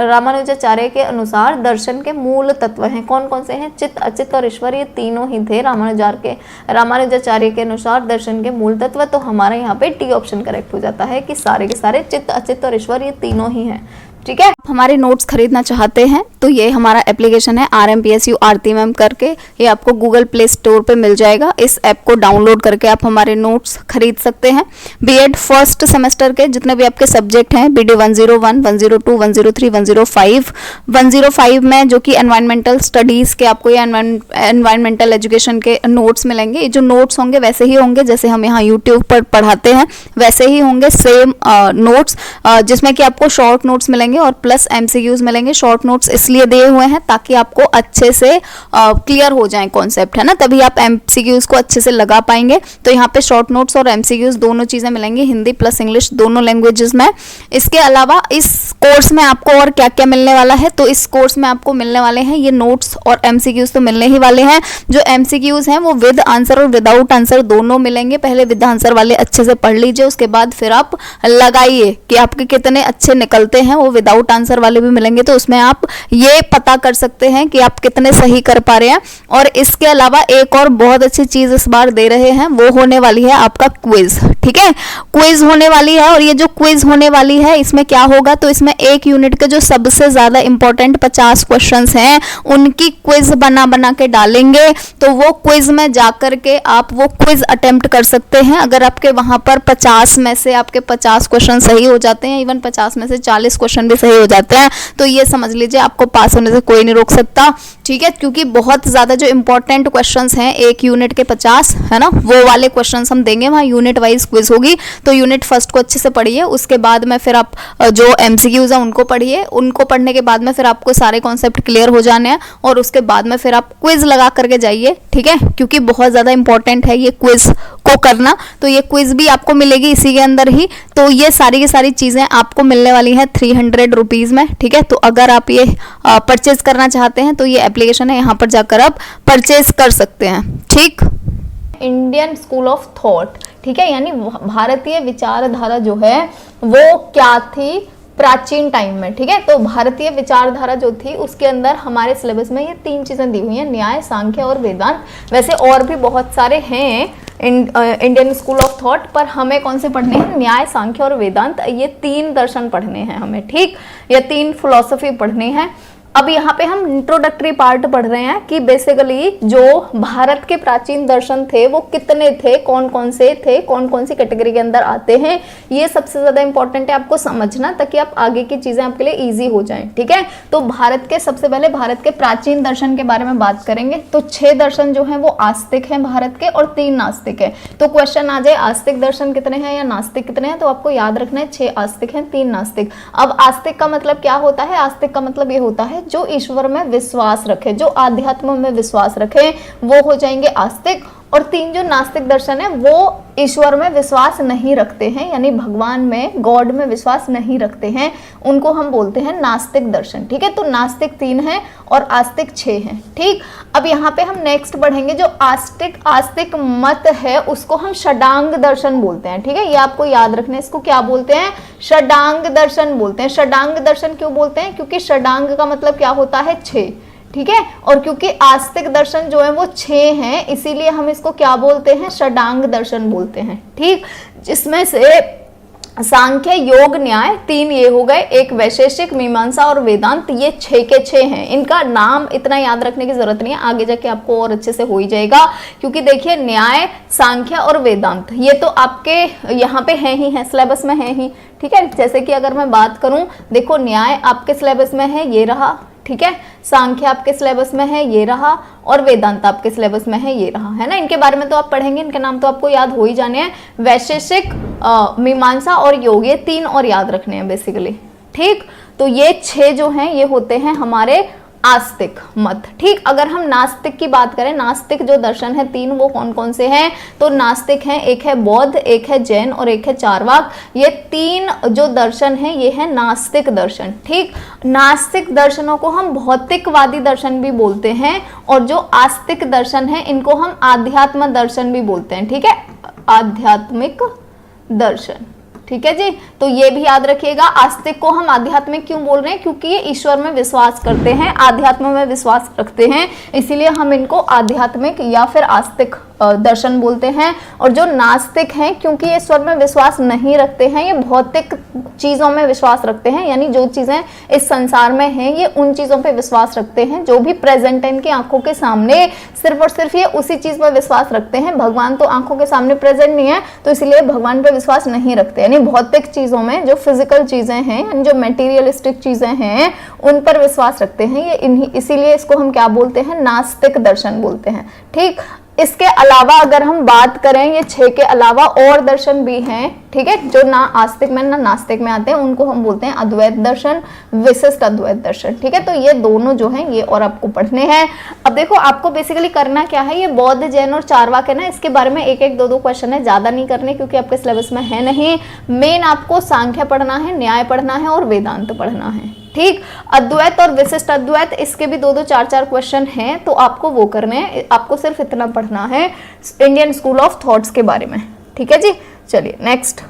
रामानुजाचार्य के अनुसार दर्शन के मूल तत्व हैं। कौन कौन से हैं, चित्त, अचित्त और ईश्वर। ये तीनों ही थे रामानुजाचार्य के अनुसार दर्शन के मूल तत्व। तो हमारे यहाँ पे टी ऑप्शन करेक्ट हो जाता है कि सारे के सारे चित्त, अचित्त और ईश्वर ये तीनों ही हैं। ठीक है, हमारे नोट्स खरीदना चाहते हैं तो ये हमारा एप्लीकेशन है RMPSU आरती मैम करके, ये आपको गूगल प्ले स्टोर पे मिल जाएगा। इस ऐप को डाउनलोड करके आप हमारे नोट्स खरीद सकते हैं। बीएड फर्स्ट सेमेस्टर के जितने भी आपके सब्जेक्ट हैं, BD 101, 102, 103, 105, 105 में जो कि एनवायरमेंटल स्टडीज़ के आपको ये एनवायरमेंटल एजुकेशन के नोट्स मिलेंगे। ये जो नोट्स होंगे वैसे ही होंगे जैसे हम यहाँ यूट्यूब पर पढ़ाते हैं, वैसे ही होंगे सेम नोट्स, जिसमें कि आपको शॉर्ट नोट्स मिलेंगे और प्लस MCQs मिलेंगे। शॉर्ट नोट्स इसलिए दिए हुए हैं ताकि आपको अच्छे से क्लियर हो जाए कॉन्सेप्ट, है ना, तभी आप MCQs को अच्छे से लगा पाएंगे। तो यहाँ पे शॉर्ट नोट्स और MCQs दोनों चीजें मिलेंगी, हिंदी प्लस इंग्लिश दोनों लैंग्वेजेस में। इसके अलावा इस कोर्स में आपको और क्या क्या मिलने वाला है, तो इस कोर्स में आपको मिलने वाले हैं ये नोट्स और MCQs तो मिलने ही वाले हैं। जो MCQs हैं वो विद आंसर और विदाउट आंसर दोनों मिलेंगे। पहले विद आंसर वाले अच्छे से पढ़ लीजिए, उसके बाद फिर आप लगाइए कि आपके कितने अच्छे निकलते हैं। वो विदाउट आंसर वाले भी मिलेंगे, तो उसमें आप ये पता कर सकते हैं कि आप कितने सही कर पा रहे हैं। और इसके अलावा एक और बहुत अच्छी चीज इस बार दे रहे हैं, वो होने वाली है आपका क्विज। ठीक है, क्विज होने वाली है। और ये जो क्विज होने वाली है इसमें क्या होगा, तो इसमें 1 यूनिट के जो सबसे ज्यादा इंपॉर्टेंट 50 क्वेश्चंस हैं उनकी क्विज बना बना के डालेंगे। तो वो क्विज में जाकर के आप वो क्विज अटेम्प्ट कर सकते हैं। अगर आपके वहां पर 50 में से आपके 50 क्वेश्चन सही हो जाते हैं, इवन 50 में से 40 क्वेश्चन भी सही हो जाते हैं, तो ये समझ लीजिए आपको पास होने से कोई नहीं रोक सकता। ठीक है, क्योंकि बहुत ज्यादा जो इंपॉर्टेंट क्वेश्चंस हैं 1 यूनिट के 50, है ना, वो वाले क्वेश्चंस हम देंगे। वहाँ यूनिट वाइज क्विज होगी, तो यूनिट फर्स्ट को अच्छे से पढ़िए, उसके बाद में फिर आप जो MCQs हैं उनको पढ़िए। उनको पढ़ने के बाद में फिर आपको सारे कॉन्सेप्ट क्लियर हो जाने हैं, और उसके बाद में फिर आप क्विज लगा करके जाइए। ठीक है, क्योंकि बहुत ज्यादा इंपॉर्टेंट है ये क्विज को करना। तो ये क्विज भी आपको मिलेगी इसी के अंदर ही। तो ये सारी की सारी चीजें आपको मिलने वाली हैं 300 रुपीज में। ठीक है, तो अगर आप ये परचेज करना चाहते हैं तो ये एप्लीकेशन है, यहाँ पर जाकर आप परचेज कर सकते हैं। ठीक, इंडियन स्कूल ऑफ थॉट, ठीक है, यानी भारतीय विचारधारा जो है वो क्या थी प्राचीन टाइम में। ठीक है, तो भारतीय विचारधारा जो थी उसके अंदर हमारे सिलेबस में ये 3 चीजें दी हुई हैं, न्याय, सांख्य और वेदांत। वैसे और भी बहुत सारे हैं इंडियन स्कूल ऑफ थॉट, पर हमें कौन से पढ़ने हैं, न्याय, सांख्य और वेदांत। ये 3 दर्शन पढ़ने हैं हमें। ठीक, ये 3 फिलॉसफी पढ़ने हैं। अब यहाँ पे हम इंट्रोडक्टरी पार्ट पढ़ रहे हैं कि बेसिकली जो भारत के प्राचीन दर्शन थे वो कितने थे, कौन कौन से थे, कौन कौन सी कैटेगरी के अंदर आते हैं। ये सबसे ज्यादा इंपॉर्टेंट है आपको समझना, ताकि आप आगे की चीजें आपके लिए इजी हो जाएं। ठीक है, तो भारत के सबसे पहले भारत के प्राचीन दर्शन के बारे में बात करेंगे। तो 6 दर्शन जो है वो आस्तिक हैं भारत के, और 3 नास्तिक है। तो क्वेश्चन आ जाए आस्तिक दर्शन कितने हैं या नास्तिक कितने हैं, तो आपको याद रखना है 6 आस्तिक हैं, 3 नास्तिक। अब आस्तिक का मतलब क्या होता है, आस्तिक का मतलब ये होता है जो ईश्वर में विश्वास रखे, जो आध्यात्म में विश्वास रखे, वो हो जाएंगे आस्तिक। और 3 जो नास्तिक दर्शन है वो ईश्वर में विश्वास नहीं रखते हैं, यानी भगवान में, गॉड में विश्वास नहीं रखते हैं, उनको हम बोलते हैं नास्तिक दर्शन। ठीक है, तो नास्तिक 3 हैं और आस्तिक 6 हैं। ठीक, अब यहाँ पे हम नेक्स्ट बढ़ेंगे। जो आस्तिक मत है उसको हम षडांग दर्शन बोलते हैं। ठीक है, ये आपको याद रखना है, इसको क्या बोलते हैं, षडांग दर्शन बोलते हैं। षडांग दर्शन क्यों बोलते हैं, क्योंकि षडांग का मतलब क्या होता है, 6। ठीक है, और क्योंकि आस्तिक दर्शन जो है वो 6 हैं, इसीलिए हम इसको क्या बोलते हैं, षडांग दर्शन बोलते हैं। ठीक, जिसमें से सांख्य, योग, न्याय, 3 ये हो गए, एक वैशेषिक, मीमांसा और वेदांत, ये 6 के 6 हैं। इनका नाम इतना याद रखने की जरूरत नहीं है, आगे जाके आपको और अच्छे से हो ही जाएगा, क्योंकि देखिए न्याय, सांख्य और वेदांत ये तो आपके यहाँ पे है ही है, सिलेबस में है ही, ठीक है। जैसे कि अगर मैं बात करूं, देखो न्याय आपके सिलेबस में है, ये रहा, ठीक है, सांख्य आपके सिलेबस में है, ये रहा, और वेदांत आपके सिलेबस में है, ये रहा, है ना। इनके बारे में तो आप पढ़ेंगे, इनके नाम तो आपको याद हो ही जाने हैं। वैशेषिक, मीमांसा और योग, ये 3 और याद रखने हैं बेसिकली, ठीक। तो ये 6 जो हैं ये होते हैं हमारे आस्तिक मत, ठीक। अगर हम नास्तिक की बात करें, नास्तिक जो दर्शन है 3, वो कौन कौन से हैं, तो नास्तिक हैं, एक है बौद्ध, एक है जैन और एक है चारवाक। ये 3 जो दर्शन हैं ये है नास्तिक दर्शन, ठीक। नास्तिक दर्शनों को हम भौतिकवादी दर्शन भी बोलते हैं, और जो आस्तिक दर्शन है इनको हम आध्यात्म दर्शन भी बोलते हैं, ठीक है, आध्यात्मिक दर्शन, ठीक है जी। तो ये भी याद रखिएगा, आस्तिक को हम आध्यात्मिक क्यों बोल रहे हैं, क्योंकि ये ईश्वर में विश्वास करते हैं, आध्यात्म में विश्वास रखते हैं, इसीलिए हम इनको आध्यात्मिक या फिर आस्तिक दर्शन बोलते हैं। और जो नास्तिक हैं, क्योंकि ये ईश्वर में विश्वास नहीं रखते हैं, ये भौतिक चीजों में विश्वास रखते हैं, यानी जो चीजें इस संसार में हैं ये उन चीजों पे विश्वास रखते हैं जो भी प्रेजेंट है इनकी आंखों के सामने, सिर्फ और सिर्फ ये उसी चीज पर विश्वास रखते हैं। भगवान तो आंखों के सामने प्रेजेंट नहीं है, तो इसलिए भगवान पे विश्वास नहीं रखते, यानी भौतिक चीजों में जो फिजिकल चीजें हैं, जो मेटीरियलिस्टिक चीजें हैं, उन पर विश्वास रखते हैं ये, इसीलिए इसको हम क्या बोलते हैं, नास्तिक दर्शन बोलते हैं, ठीक। इसके अलावा अगर हम बात करें, ये 6 के अलावा और दर्शन भी हैं, ठीक है, जो ना आस्तिक में ना नास्तिक में आते हैं, उनको हम बोलते हैं अद्वैत दर्शन, विशिष्ट अद्वैत दर्शन, ठीक है। तो ये दोनों जो हैं ये और आपको पढ़ने हैं। अब देखो आपको बेसिकली करना क्या है, ये बौद्ध, जैन और चारवाक है ना, इसके बारे में एक एक 2 क्वेश्चन है, ज्यादा नहीं करने क्योंकि आपके सिलेबस में है नहीं। मेन आपको सांख्य पढ़ना है, न्याय पढ़ना है और वेदांत पढ़ना है, ठीक। अद्वैत और विशिष्ट अद्वैत इसके भी 2-2, 4-4 क्वेश्चन हैं, तो आपको वो करने हैं, आपको सिर्फ इतना पढ़ना है इंडियन स्कूल ऑफ थॉट्स के बारे में, ठीक है जी। चलिए नेक्स्ट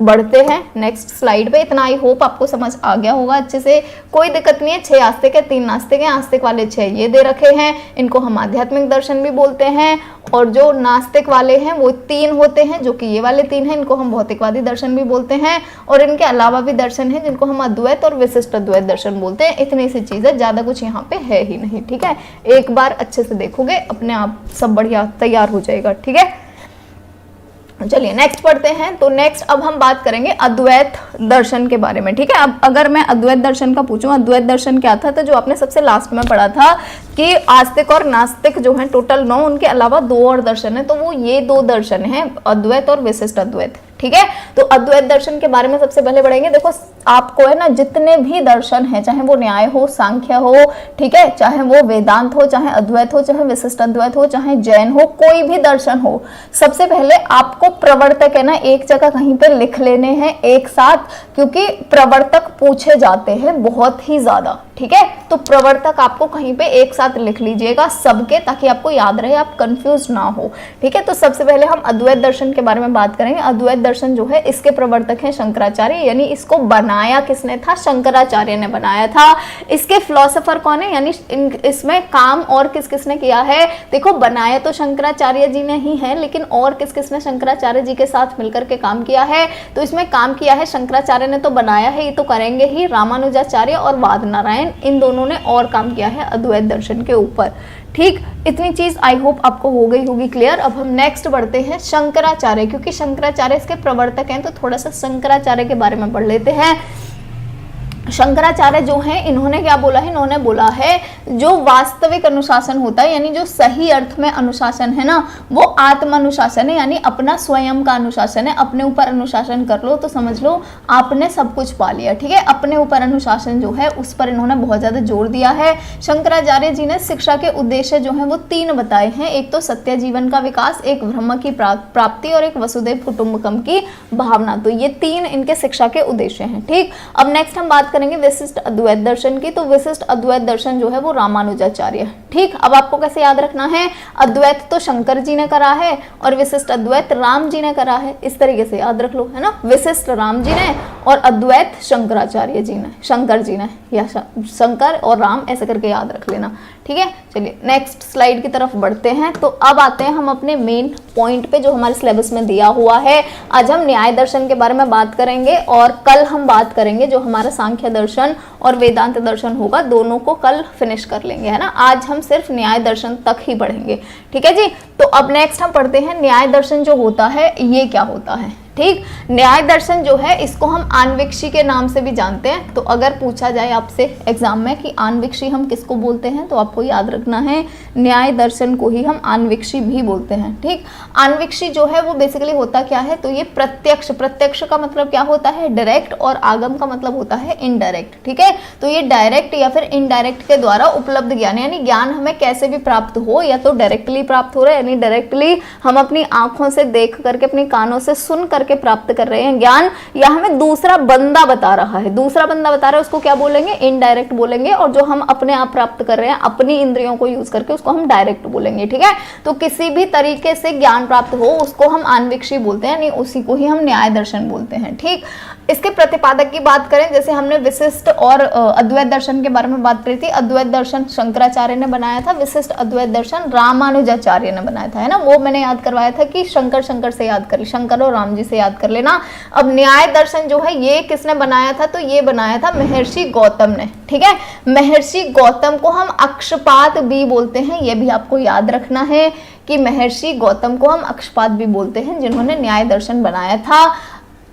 बढ़ते हैं, नेक्स्ट स्लाइड पे। इतना आई होप आपको समझ आ गया होगा अच्छे से, कोई दिक्कत नहीं है। 6 आस्तिक है, 3 नास्तिक है, आस्तिक वाले 6 ये दे रखे हैं, इनको हम आध्यात्मिक दर्शन भी बोलते हैं, और जो नास्तिक वाले हैं वो 3 होते हैं, जो कि ये वाले 3 हैं, इनको हम भौतिकवादी दर्शन भी बोलते हैं, और इनके अलावा भी दर्शन है जिनको हम अद्वैत और विशिष्ट अद्वैत दर्शन बोलते हैं। इतनी सी चीज है, ज्यादा कुछ यहाँ पे है ही नहीं, ठीक है। एक बार अच्छे से देखोगे अपने आप सब बढ़िया तैयार हो जाएगा, ठीक है। चलिए नेक्स्ट पढ़ते हैं। तो नेक्स्ट अब हम बात करेंगे अद्वैत दर्शन के बारे में, ठीक है। अब अगर मैं अद्वैत दर्शन का पूछूं, अद्वैत दर्शन क्या था, तो जो आपने सबसे लास्ट में पढ़ा था कि आस्तिक और नास्तिक जो हैं टोटल 9, उनके अलावा 2 और दर्शन है, तो वो ये 2 दर्शन हैं, अद्वैत और विशिष्ट अद्वैत, ठीक है। तो अद्वैत दर्शन के बारे में सबसे पहले पढ़ेंगे। देखो आपको है ना, जितने भी दर्शन है, चाहे वो न्याय हो, सांख्य हो, ठीक है, चाहे वो वेदांत हो, चाहे अद्वैत हो, चाहे विशिष्ट अद्वैत हो, चाहे जैन हो, कोई भी दर्शन हो, सबसे पहले आपको प्रवर्तक है ना एक जगह कहीं पे लिख लेने हैं एक साथ, क्योंकि प्रवर्तक पूछे जाते हैं बहुत ही ज्यादा, ठीक है। तो प्रवर्तक आपको कहीं पे एक साथ लिख लीजिएगा सबके, ताकि आपको याद रहे, आप कंफ्यूज ना हो, ठीक है। तो सबसे पहले हम अद्वैत दर्शन के बारे में बात करेंगे। अद्वैत दर्शन जो है इसके प्रवर्तक हैं शंकराचार्य, यानी इसको बनाया किसने था, शंकराचार्य ने बनाया था। इसके फिलोसोफर कौन है, यानी इसमें काम और किस किसने किया है, देखो बनाया तो शंकराचार्य जी ने ही है, लेकिन और किस किसने शंकराचार्य जी के साथ मिलकर के काम किया है, तो इसमें काम किया है शंकराचार्य ने, तो बनाया है, ये तो करेंगे ही, रामानुजाचार्य और वादनारायण, इन दोनों ने और काम किया है अद्वैत दर्शन के ऊपर, ठीक। इतनी चीज आई होप आपको हो गई होगी क्लियर। अब हम नेक्स्ट बढ़ते हैं शंकराचार्य, क्योंकि शंकराचार्य इसके प्रवर्तक हैं, तो थोड़ा सा शंकराचार्य के बारे में पढ़ लेते हैं। शंकराचार्य जो हैं इन्होंने क्या बोला है, इन्होंने बोला है जो वास्तविक अनुशासन होता है, यानी जो सही अर्थ में अनुशासन है ना, वो आत्म अनुशासन है, यानी अपना स्वयं का अनुशासन है। अपने ऊपर अनुशासन कर लो तो समझ लो आपने सब कुछ पा लिया, ठीक है। अपने ऊपर अनुशासन जो है उस पर इन्होंने बहुत ज्यादा जोर दिया है। शंकराचार्य जी ने शिक्षा के उद्देश्य जो है वो 3 बताए हैं, एक तो सत्य जीवन का विकास, एक ब्रह्म की प्राप्ति और एक वसुदेव कुटुंबकम की भावना। तो ये 3 इनके शिक्षा के उद्देश्य हैं, ठीक। अब नेक्स्ट हम बात करेंगे विशिष्ट अद्वैत दर्शन की। तो विशिष्ट अद्वैत दर्शन जो है वो रामानुजाचार्य, ठीक। अब आपको कैसे याद रखना है, अद्वैत तो शंकर जी ने करा है और विशिष्ट अद्वैत राम जी ने करा है, इस तरीके से याद रख लो, है ना। विशिष्ट राम जी ने और अद्वैत शंकराचार्य जी ने, शंकर जी ने, या शंकर और राम ऐसे करके याद रख लेना, ठीक है। चलिए नेक्स्ट स्लाइड की तरफ बढ़ते हैं। तो अब आते हैं हम अपने मेन पॉइंट पे जो हमारे सिलेबस में दिया हुआ है। आज हम न्याय दर्शन के बारे में बात करेंगे और कल हम बात करेंगे जो हमारा सांख्य दर्शन और वेदांत दर्शन होगा, दोनों को कल फिनिश कर लेंगे, है ना। आज हम सिर्फ न्याय दर्शन तक ही पढ़ेंगे, ठीक है जी। तो अब नेक्स्ट हम पढ़ते हैं न्याय दर्शन जो होता है ये क्या होता है। ठीक, न्याय दर्शन जो है इसको हम आन्वीक्षी के नाम से भी जानते हैं। तो अगर पूछा जाए आपसे एग्जाम में कि आन्वीक्षी हम किसको बोलते हैं, तो आपको याद रखना है न्याय दर्शन को ही हम आन्वीक्षी भी बोलते हैं। ठीक, आन्वीक्षी जो है वो बेसिकली होता क्या है, तो ये प्रत्यक्ष, प्रत्यक्ष का मतलब क्या होता है डायरेक्ट, और आगम का मतलब होता है इनडायरेक्ट। ठीक है, तो ये डायरेक्ट या फिर इनडायरेक्ट के द्वारा उपलब्ध ज्ञान, यानी ज्ञान हमें कैसे भी प्राप्त हो, या तो डायरेक्टली प्राप्त हो रहा है यानी डायरेक्टली हम अपनी आंखों से देख करके अपनी कानों से सुन करके प्राप्त कर रहे हैं ज्ञान, या हमें दूसरा बंदा बता रहा है, दूसरा बंदा बता रहा है, उसको क्या बोलेंगे इनडायरेक्ट बोलेंगे, और जो हम अपने आप प्राप्त कर रहे हैं अपनी इंद्रियों को यूज करके उसको हम डायरेक्ट बोलेंगे। ठीक है, तो किसी भी तरीके से ज्ञान प्राप्त हो उसको हम आन्वीक्षी बोलते हैं, यानी उसी को ही हम न्याय दर्शन बोलते हैं। ठीक, इसके प्रतिपादक की बात करें, जैसे हमने विशिष्ट और अद्वैत दर्शन के बारे में बात करी थी। अद्वैत दर्शन शंकराचार्य ने बनाया था, विशिष्ट अद्वैत दर्शन रामानुजाचार्य ने बनाया था, है ना। वो मैंने याद करवाया था कि शंकर शंकर से याद कर, शंकर और राम जी से याद कर लेना। अब न्याय दर्शन जो है ये किसने बनाया था, तो ये बनाया था महर्षि गौतम ने। ठीक है, महर्षि गौतम को हम अक्षपाद भी बोलते हैं, ये भी आपको याद रखना है कि महर्षि गौतम को हम अक्षपाद भी बोलते हैं, जिन्होंने न्याय दर्शन बनाया था।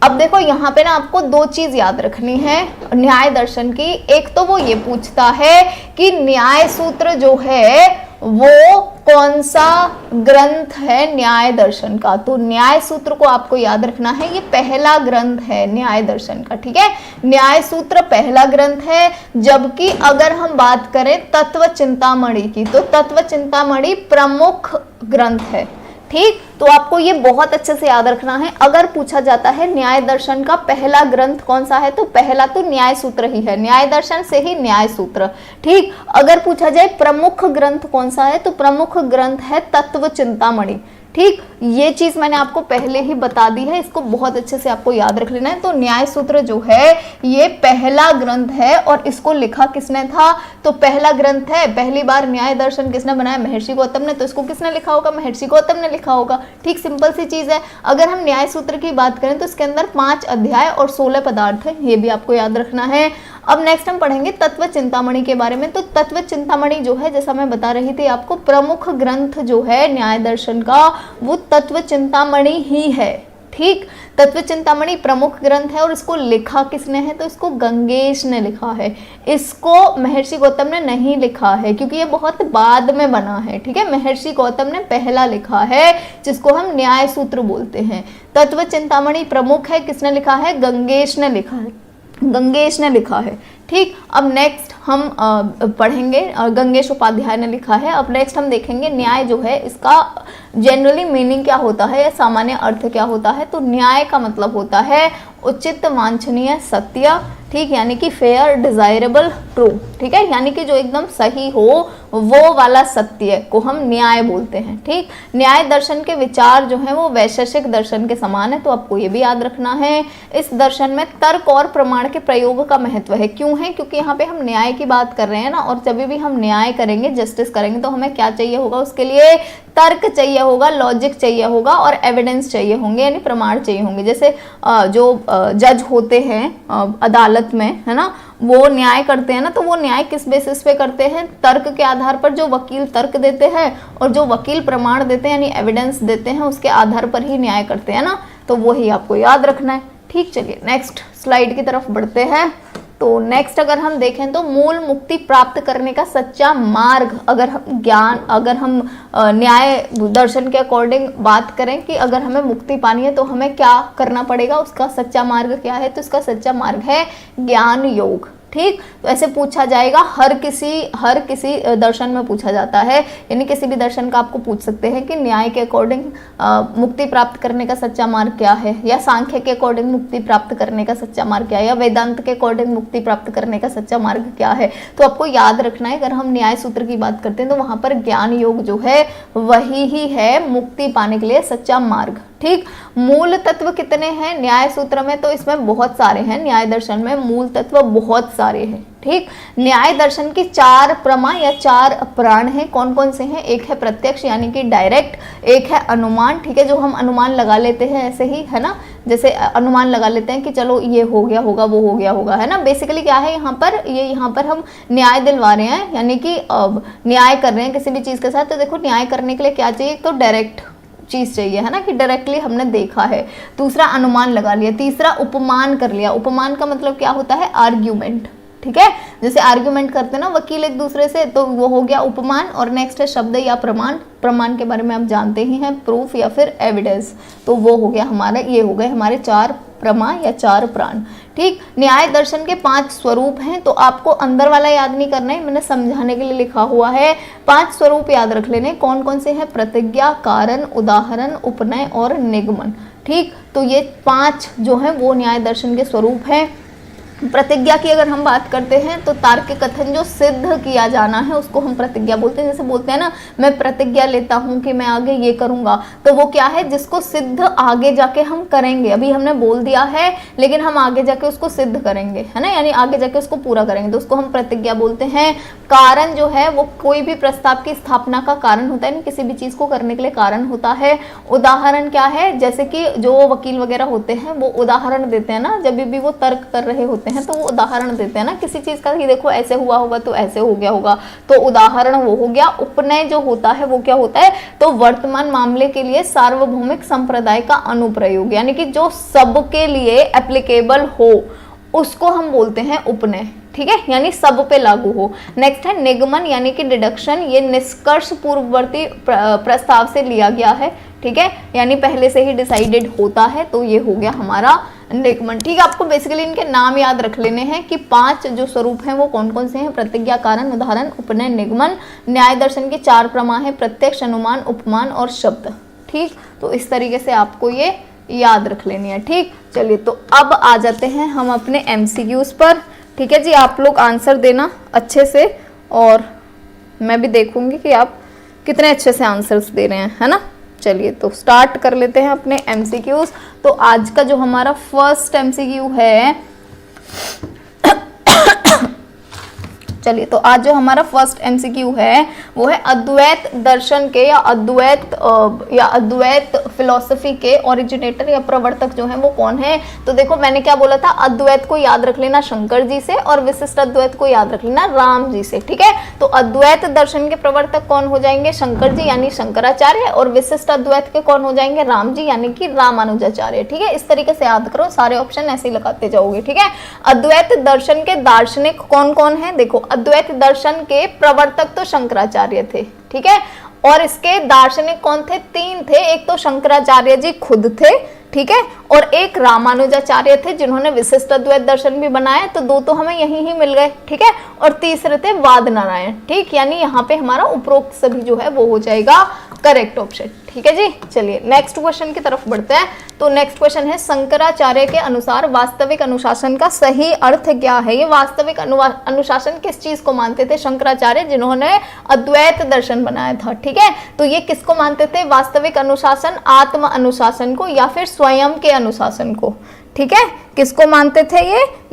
अब देखो यहाँ पे ना आपको दो चीज याद रखनी है न्याय दर्शन की। एक तो वो ये पूछता है कि न्याय सूत्र जो है वो कौन सा ग्रंथ है न्याय दर्शन का, तो न्याय सूत्र को आपको याद रखना है, ये पहला ग्रंथ है न्याय दर्शन का। ठीक है, न्याय सूत्र पहला ग्रंथ है, जबकि अगर हम बात करें तत्व चिंतामणि की, तो तत्व चिंतामणि प्रमुख ग्रंथ है। ठीक, तो आपको ये बहुत अच्छे से याद रखना है। अगर पूछा जाता है न्याय दर्शन का पहला ग्रंथ कौन सा है, तो पहला तो न्याय सूत्र ही है, न्याय दर्शन से ही न्याय सूत्र। ठीक, अगर पूछा जाए प्रमुख ग्रंथ कौन सा है, तो प्रमुख ग्रंथ है तत्व चिंतामणि। ठीक, ये चीज मैंने आपको पहले ही बता दी है, इसको बहुत अच्छे से आपको याद रख लेना है। तो न्याय सूत्र जो है ये पहला ग्रंथ है, और इसको लिखा किसने था, तो पहला ग्रंथ है, पहली बार न्याय दर्शन किसने बनाया, महर्षि गौतम ने, तो इसको किसने लिखा होगा, महर्षि गौतम ने लिखा होगा। ठीक, सिंपल सी चीज है। अगर हम न्याय सूत्र की बात करें तो इसके अंदर 5 अध्याय और 16 पदार्थ है, ये भी आपको याद रखना है। अब नेक्स्ट हम पढ़ेंगे तत्व चिंतामणि के बारे में। तो तत्व चिंतामणि जो है, जैसा मैं बता रही थी आपको, प्रमुख ग्रंथ जो है न्याय दर्शन का वो तत्व चिंतामणि ही है। ठीक, तत्व चिंतामणि प्रमुख ग्रंथ है, और इसको लिखा किसने है, तो इसको गंगेश ने लिखा है, इसको महर्षि गौतम ने नहीं लिखा है, क्योंकि ये बहुत बाद में बना है। ठीक है, महर्षि गौतम ने पहला लिखा है, जिसको हम न्याय सूत्र बोलते हैं। तत्व चिंतामणि प्रमुख है, किसने लिखा है, गंगेश ने लिखा है, गंगेश ने लिखा है। ठीक, अब नेक्स्ट हम पढ़ेंगे, गंगेश उपाध्याय ने लिखा है। अब नेक्स्ट हम देखेंगे न्याय जो है इसका जनरली मीनिंग क्या होता है, या सामान्य अर्थ क्या होता है। तो न्याय का मतलब होता है उचित, वांछनीय, सत्य। ठीक, यानी कि फेयर, डिजायरेबल, ट्रू। ठीक है, यानी कि जो एकदम सही हो वो वाला सत्य को हम न्याय बोलते हैं। ठीक, न्याय दर्शन के विचार जो है वो वैशेषिक दर्शन के समान है, तो आपको ये भी याद रखना है। इस दर्शन में तर्क और प्रमाण के प्रयोग का महत्व है। क्यों है, क्योंकि यहाँ पे हम न्याय की बात कर रहे हैं ना, और जब भी हम न्याय करेंगे, जस्टिस करेंगे, तो हमें क्या चाहिए होगा, उसके लिए तर्क चाहिए होगा, लॉजिक चाहिए होगा, और एविडेंस चाहिए होंगे, यानी प्रमाण चाहिए होंगे। जैसे जो जज होते हैं अदालत में, है ना, वो न्याय करते हैं ना, तो वो न्याय किस बेसिस पे करते हैं, तर्क के आधार पर। जो वकील तर्क देते हैं और जो वकील प्रमाण देते हैं यानी एविडेंस देते हैं, उसके आधार पर ही न्याय करते हैं ना, तो वही आपको याद रखना है। ठीक, चलिए नेक्स्ट स्लाइड की तरफ बढ़ते हैं। तो नेक्स्ट अगर हम देखें तो मूल मुक्ति प्राप्त करने का सच्चा मार्ग, अगर हम ज्ञान, अगर हम न्याय दर्शन के अकॉर्डिंग बात करें कि अगर हमें मुक्ति पानी है तो हमें क्या करना पड़ेगा, उसका सच्चा मार्ग क्या है, तो इसका सच्चा मार्ग है ज्ञान योग। ठीक, तो ऐसे पूछा जाएगा, हर किसी दर्शन में पूछा जाता है, यानी किसी भी दर्शन का आपको पूछ सकते हैं कि न्याय के अकॉर्डिंग मुक्ति प्राप्त करने का सच्चा मार्ग क्या है, या सांख्य के अकॉर्डिंग मुक्ति प्राप्त करने का सच्चा मार्ग क्या है, या वेदांत के अकॉर्डिंग मुक्ति प्राप्त करने का सच्चा मार्ग क्या है। तो आपको याद रखना है, अगर हम न्याय सूत्र की बात करते हैं तो वहां पर ज्ञान योग जो है वही ही है मुक्ति पाने के लिए सच्चा मार्ग। ठीक। मूल तत्व कितने हैं न्याय सूत्र में, तो इसमें बहुत सारे हैं, न्याय दर्शन में मूल तत्व बहुत सारे हैं। ठीक। न्याय दर्शन की 4 प्रमा या 4 प्राण हैं, कौन कौन से हैं? एक है प्रत्यक्ष यानी कि डायरेक्ट, एक है अनुमान, ठीक है, जो हम अनुमान लगा लेते हैं ऐसे ही, है ना, जैसे अनुमान लगा लेते हैं कि चलो ये हो गया होगा, वो हो गया होगा, है ना। बेसिकली क्या है यहाँ पर, ये यहाँ पर हम न्याय दिलवा रहे हैं, यानी कि न्याय कर रहे हैं किसी भी चीज़ के साथ। तो देखो न्याय करने के लिए क्या चाहिए, तो डायरेक्ट चीज चाहिए, है ना, कि डायरेक्टली हमने देखा है। दूसरा अनुमान लगा लिया। तीसरा उपमान कर लिया। उपमान का मतलब क्या होता है? आर्ग्यूमेंट, ठीक है, जैसे आर्ग्यूमेंट करते हैं ना वकील एक दूसरे से, तो वो हो गया उपमान। और नेक्स्ट है शब्द या प्रमाण। प्रमाण के बारे में आप जानते ही हैं, प्रूफ या फिर एविडेंस, तो वो हो गया हमारा, ये हो गए हमारे 4 प्रमा या 4 प्राण। ठीक। न्याय दर्शन के 5 स्वरूप हैं, तो आपको अंदर वाला याद नहीं करना है, मैंने समझाने के लिए लिखा हुआ है। 5 स्वरूप याद रख लेने। कौन कौन से हैं? प्रतिज्ञा, कारण, उदाहरण, उपनय और निगमन। ठीक। तो ये 5 जो हैं वो न्याय दर्शन के स्वरूप हैं। प्रतिज्ञा की अगर हम बात करते हैं तो तार्किक कथन जो सिद्ध किया जाना है उसको हम प्रतिज्ञा बोलते हैं। जैसे बोलते हैं ना, मैं प्रतिज्ञा लेता हूं कि मैं आगे ये करूंगा, तो वो क्या है? जिसको सिद्ध आगे जाके हम करेंगे। अभी हमने बोल दिया है लेकिन हम आगे जाके उसको सिद्ध करेंगे, है ना, यानी आगे जाके उसको पूरा करेंगे, तो उसको हम प्रतिज्ञा बोलते हैं। कारण जो है वो कोई भी प्रस्ताव की स्थापना का कारण होता है, ना किसी भी चीज को करने के लिए कारण होता है। उदाहरण क्या है? जैसे कि जो वकील वगैरह होते हैं वो उदाहरण देते हैं ना, जब भी वो तर्क कर रहे होते हैं तो वो उदाहरण देते हैं ना किसी चीज का, कि देखो ऐसे हुआ होगा तो ऐसे हो गया होगा, तो उदाहरण वो हो गया। उपनय जो होता है वो क्या होता है? तो वर्तमान मामले के लिए सार्वभौमिक संप्रदाय का अनुप्रयोग, यानी कि जो सबके लिए एप्लीकेबल हो उसको हम बोलते हैं उपनय। ठीक है, यानी सब पे लागू हो। नेक्स्ट है निगमन यानी कि डिडक्शन। ये निष्कर्ष पूर्ववर्ती प्रस्ताव से लिया गया है, ठीक है, यानी पहले से ही डिसाइडेड होता है, तो ये हो गया हमारा निगमन। ठीक है, आपको बेसिकली इनके नाम याद रख लेने हैं कि 5 जो स्वरूप हैं वो कौन कौन से हैं? प्रतिज्ञा, कारण, उदाहरण, उपनय, निगमन। न्याय दर्शन के 4 प्रमा है, प्रत्यक्ष, अनुमान, उपमान और शब्द। ठीक, तो इस तरीके से आपको ये याद रख लेनी है। ठीक, चलिए तो अब आ जाते हैं हम अपने MCQs पर। ठीक है जी, आप लोग आंसर देना अच्छे से और मैं भी देखूंगी कि आप कितने अच्छे से आंसर्स दे रहे हैं, है ना। चलिए तो स्टार्ट कर लेते हैं अपने MCQs। तो आज का जो हमारा फर्स्ट MCQ है, चलिए तो आज जो हमारा फर्स्ट MCQ है वो है अद्वैत दर्शन के या अद्वैत फिलॉसफी के ओरिजिनेटर या प्रवर्तक जो हैं वो कौन है। तो देखो मैंने क्या बोला था, अद्वैत को याद रख लेना शंकर जी से और विशिष्ट अद्वैत को याद रख लेना राम जी से। ठीक है, तो अद्वैत दर्शन के प्रवर्तक कौन हो जाएंगे? शंकर जी यानी शंकराचार्य, और विशिष्ट अद्वैत के कौन हो जाएंगे? राम जी यानी कि रामानुजाचार्य। ठीक है, इस तरीके से याद करो, सारे ऑप्शन ऐसे ही लगाते जाओगे। ठीक है, अद्वैत दर्शन के दार्शनिक कौन कौन है? देखो अद्वैत दर्शन के प्रवर्तक तो शंकराचार्य थे, ठीक है, और इसके दार्शनिक कौन थे? 3 थे। एक तो शंकराचार्य जी खुद थे, ठीक है, और एक रामानुजाचार्य थे जिन्होंने विशिष्ट अद्वैत दर्शन भी बनाया, तो 2 तो हमें यहीं ही मिल गए। ठीक है, और तीसरे थे वाद नारायण। ठीक, यानी यहाँ पे हमारा उपरोक्त सभी जो है वो हो जाएगा करेक्ट ऑप्शन। ठीक है जी, चलिए नेक्स्ट क्वेश्चन की तरफ बढ़ते हैं। तो नेक्स्ट क्वेश्चन है शंकराचार्य के अनुसार वास्तविक अनुशासन का सही अर्थ क्या है? ये वास्तविक अनुशासन किस चीज को मानते थे शंकराचार्य जिन्होंने अद्वैत दर्शन बनाया था? ठीक है, तो ये किसको मानते थे वास्तविक अनुशासन? आत्म अनुशासन को या फिर स्वयं के अनुशासन को? ठीक है, किसको मानते थे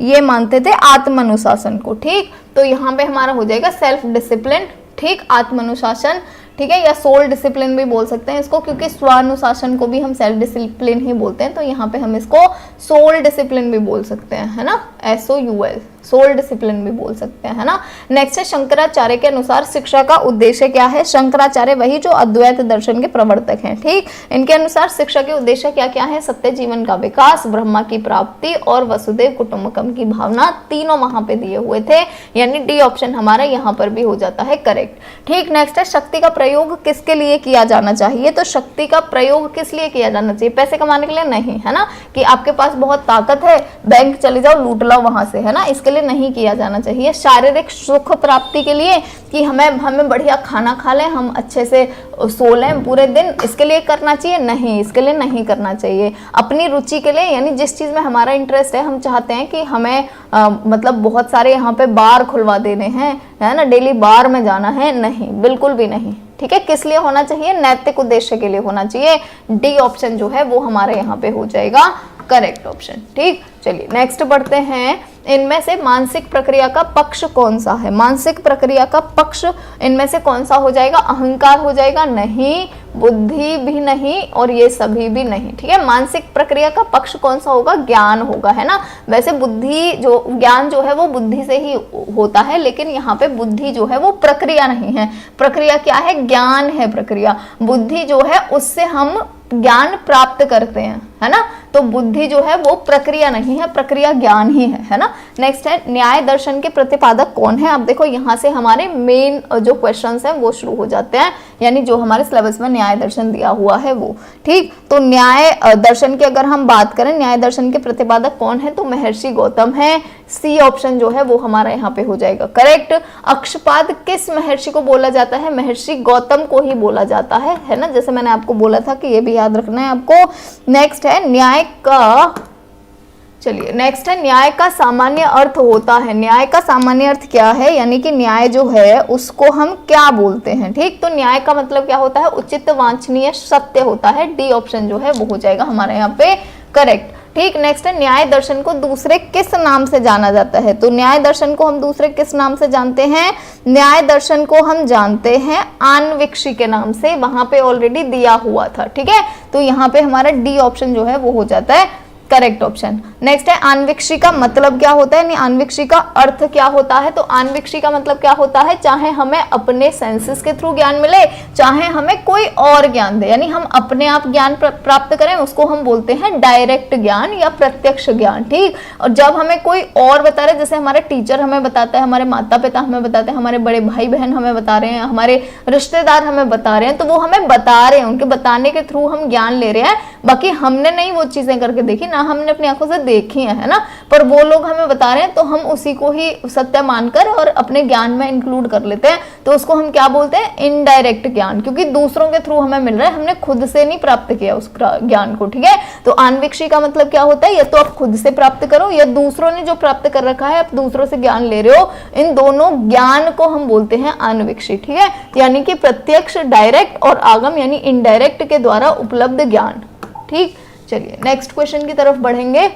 ये मानते थे आत्म अनुशासन को। ठीक, तो यहाँ पे हमारा हो जाएगा सेल्फ डिसिप्लिन। ठीक, आत्म अनुशासन, ठीक है, या सोल डिसिप्लिन भी बोल सकते हैं इसको, क्योंकि स्वानुशासन को भी हम सेल्फ डिसिप्लिन ही बोलते हैं, तो यहाँ पे हम इसको सोल डिसिप्लिन भी बोल सकते हैं, है ना, SOUL, सोल डिसिप्लिन भी बोल सकते हैं, है ना। नेक्स्ट है शंकराचार्य के अनुसार शिक्षा का उद्देश्य क्या है? शंकराचार्य वही जो अद्वैत दर्शन के प्रवर्तक हैं। ठीक, इनके अनुसार शिक्षा के उद्देश्य क्या क्या है? सत्य जीवन का विकास, ब्रह्मा की प्राप्ति और वसुदेव कुटुंबकम की भावना, तीनों वहां पे दिए हुए थे, यानी डी ऑप्शन हमारा यहाँ पर भी हो जाता है करेक्ट। ठीक, नेक्स्ट है शक्ति का प्रयोग किसके लिए किया जाना चाहिए? तो शक्ति का प्रयोग किस लिए किया जाना चाहिए? पैसे कमाने के लिए नहीं, है ना, कि आपके पास बहुत ताकत है, बैंक चले जाओ लूट लाओ वहां से, है ना, इसके नहीं किया जाना चाहिए। शारीरिक सुख प्राप्ति के लिए कि हमें बढ़िया खाना खा लें, हम अच्छे से सो लें पूरे दिन, इसके लिए करना चाहिए? नहीं, इसके लिए नहीं करना चाहिए। अपनी रुचि के लिए, यानी जिस चीज में हमारा इंटरेस्ट है, हम चाहते हैं कि हमें मतलब बहुत सारे यहाँ पे बार खुलवा देने हैं, है ना, डेली बार में जाना है, नहीं, बिल्कुल भी नहीं। ठीक है, किस लिए होना चाहिए, नैतिक उद्देश्य के लिए होना चाहिए। डी ऑप्शन जो है वो हमारे यहाँ पे हो जाएगा करेक्ट ऑप्शन। ठीक, चलिए नेक्स्ट बढ़ते हैं। इनमें से मानसिक प्रक्रिया का पक्ष कौन सा है, मानसिक प्रक्रिया का पक्ष इनमें से कौन सा हो जाएगा, अहंकार हो जाएगा, नहीं, बुद्धि भी नहीं, और ये सभी भी नहीं। ठीक है, मानसिक प्रक्रिया का पक्ष कौन सा होगा, ज्ञान होगा, है ना। वैसे बुद्धि जो ज्ञान जो है वो बुद्धि से ही होता है, लेकिन यहाँ पे बुद्धि जो है वो प्रक्रिया नहीं है। प्रक्रिया क्या है, ज्ञान है प्रक्रिया। बुद्धि जो है उससे हम ज्ञान प्राप्त करते हैं, है ना। तो बुद्धि जो है वो प्रक्रिया नहीं है, प्रक्रिया ज्ञान ही है ना। नेक्स्ट है न्याय दर्शन के प्रतिपादक कौन है। अब देखो यहाँ से हमारे मेन जो क्वेश्चंस हैं वो शुरू हो जाते हैं, यानी जो हमारे सिलेबस में न्याय दर्शन दिया हुआ है वो। ठीक, तो न्याय दर्शन की अगर हम बात करें, न्याय दर्शन के प्रतिपादक कौन है, तो महर्षि गौतम है। सी ऑप्शन जो है वो हमारा यहाँ पे हो जाएगा करेक्ट। अक्षपाद किस महर्षि को बोला जाता है, महर्षि गौतम को ही बोला जाता है ना, जैसे मैंने आपको बोला था कि ये भी याद रखना है आपको। नेक्स्ट है न्याय का, चलिए नेक्स्ट है न्याय का सामान्य अर्थ होता है। न्याय का सामान्य अर्थ क्या है, यानी कि न्याय जो है उसको हम क्या बोलते हैं। ठीक, तो न्याय का मतलब क्या होता है, उचित, वांछनीय, सत्य होता है। डी ऑप्शन जो है वो हो जाएगा हमारे यहाँ पे करेक्ट। ठीक, नेक्स्ट है न्याय दर्शन को दूसरे किस नाम से जाना जाता है। तो न्याय दर्शन को हम दूसरे किस नाम से जानते हैं, न्याय दर्शन को हम जानते हैं आन्वीक्षी के नाम से, वहां पे ऑलरेडी दिया हुआ था। ठीक है, तो यहाँ पे हमारा डी ऑप्शन जो है वो हो जाता है करेक्ट ऑप्शन। नेक्स्ट है आन्वीक्षी का मतलब क्या होता है, आन्वीक्षी का अर्थ क्या होता है। तो आन्वीक्षी का मतलब क्या होता है, चाहे हमें अपने सेंसेस के थ्रू ज्ञान मिले, चाहे हमें कोई और ज्ञान दे, यानी हम अपने आप ज्ञान प्राप्त करें, उसको हम बोलते हैं डायरेक्ट ज्ञान या प्रत्यक्ष ज्ञान। ठीक, और जब हमें कोई और बता रहे, जैसे हमारे टीचर हमें बताते हैं, हमारे माता पिता हमें बताते हैं, हमारे बड़े भाई बहन हमें बता रहे हैं, हमारे रिश्तेदार हमें बता रहे हैं, तो वो हमें बता रहे हैं, उनके बताने के थ्रू हम ज्ञान ले रहे हैं। बाकी हमने नहीं वो चीजें करके देखी, ना हमने अपनी आंखों से देखी है ना, पर वो लोग हमें बता रहे हैं तो हम उसी को ही सत्य मानकर और अपने ज्ञान में इंक्लूड कर लेते हैं। तो उसको हम क्या बोलते हैं, इनडायरेक्ट ज्ञान, क्योंकि दूसरों के थ्रू हमें मिल रहा है, हमने खुद से नहीं प्राप्त किया उस ज्ञान को। ठीक है, तो आन्वीक्षी का मतलब क्या होता है, या तो आप खुद से प्राप्त करो या दूसरों ने जो प्राप्त कर रखा है आप दूसरों से ज्ञान ले रहे हो, इन दोनों ज्ञान को हम बोलते हैं आन्वीक्षी। ठीक है, यानी कि प्रत्यक्ष डायरेक्ट और आगम यानी इनडायरेक्ट के द्वारा उपलब्ध ज्ञान। ठीक, चलिए नेक्स्ट क्वेश्चन की तरफ बढ़ेंगे।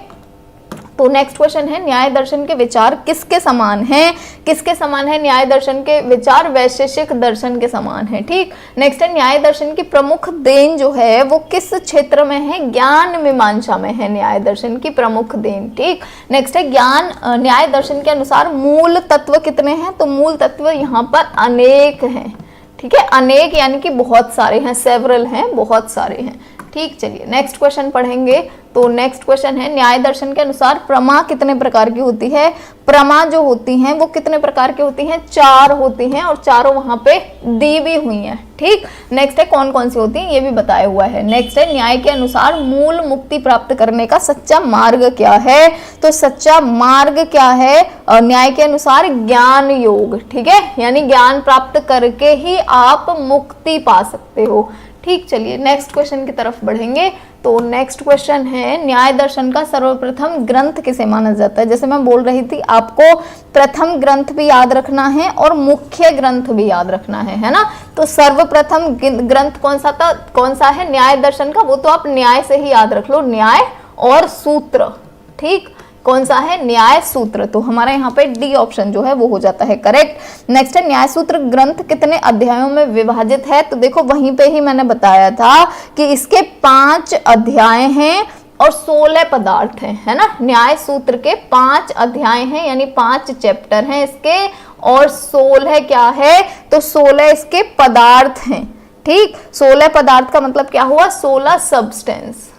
तो नेक्स्ट क्वेश्चन है न्याय दर्शन के विचार किसके समान हैं, किसके समान है न्याय दर्शन के विचार, वैशेषिक दर्शन के समान है। ठीक, नेक्स्ट है न्याय दर्शन की प्रमुख देन जो है वो किस क्षेत्र में है, ज्ञान मीमांसा में है न्याय दर्शन की प्रमुख देन। ठीक, नेक्स्ट है ज्ञान न्याय दर्शन के अनुसार मूल तत्व कितने हैं, तो मूल तत्व यहाँ पर अनेक हैं। ठीक है, अनेक यानी कि बहुत सारे हैं, सेवरल हैं, बहुत सारे हैं। ठीक, चलिए नेक्स्ट क्वेश्चन पढ़ेंगे। तो नेक्स्ट क्वेश्चन है न्याय दर्शन के अनुसार प्रमा कितने प्रकार की होती है। प्रमा जो होती हैं वो कितने प्रकार की होती हैं, 4 होती हैं, और चारों वहां पे दी भी हुई हैं। ठीक, नेक्स्ट है कौन कौन सी होती हैं ये भी बताया हुआ है। नेक्स्ट है न्याय के अनुसार मूल मुक्ति प्राप्त करने का सच्चा मार्ग क्या है। तो सच्चा मार्ग क्या है, न्याय के अनुसार ज्ञान योग। ठीक है, यानी ज्ञान प्राप्त करके ही आप मुक्ति पा सकते हो। ठीक, चलिए नेक्स्ट क्वेश्चन की तरफ बढ़ेंगे। तो नेक्स्ट क्वेश्चन है न्याय दर्शन का सर्वप्रथम ग्रंथ किसे माना जाता है। जैसे मैं बोल रही थी आपको प्रथम ग्रंथ भी याद रखना है और मुख्य ग्रंथ भी याद रखना है ना। तो सर्वप्रथम ग्रंथ कौन सा है न्याय दर्शन का, वो तो आप न्याय से ही याद रख लो, न्याय और सूत्र। ठीक, कौन सा है, न्याय सूत्र। तो हमारा यहाँ पे डी ऑप्शन जो है वो हो जाता है करेक्ट। नेक्स्ट है न्याय सूत्र ग्रंथ कितने अध्यायों में विभाजित है। तो देखो वहीं पे ही मैंने बताया था कि इसके 5 अध्याय हैं और 16 पदार्थ हैं, है ना। न्याय सूत्र के 5 अध्याय हैं, यानी 5 चैप्टर हैं इसके, और 16 क्या है, तो 16 इसके पदार्थ हैं। ठीक, 16 पदार्थ का मतलब क्या हुआ, 16 सब्सटेंस।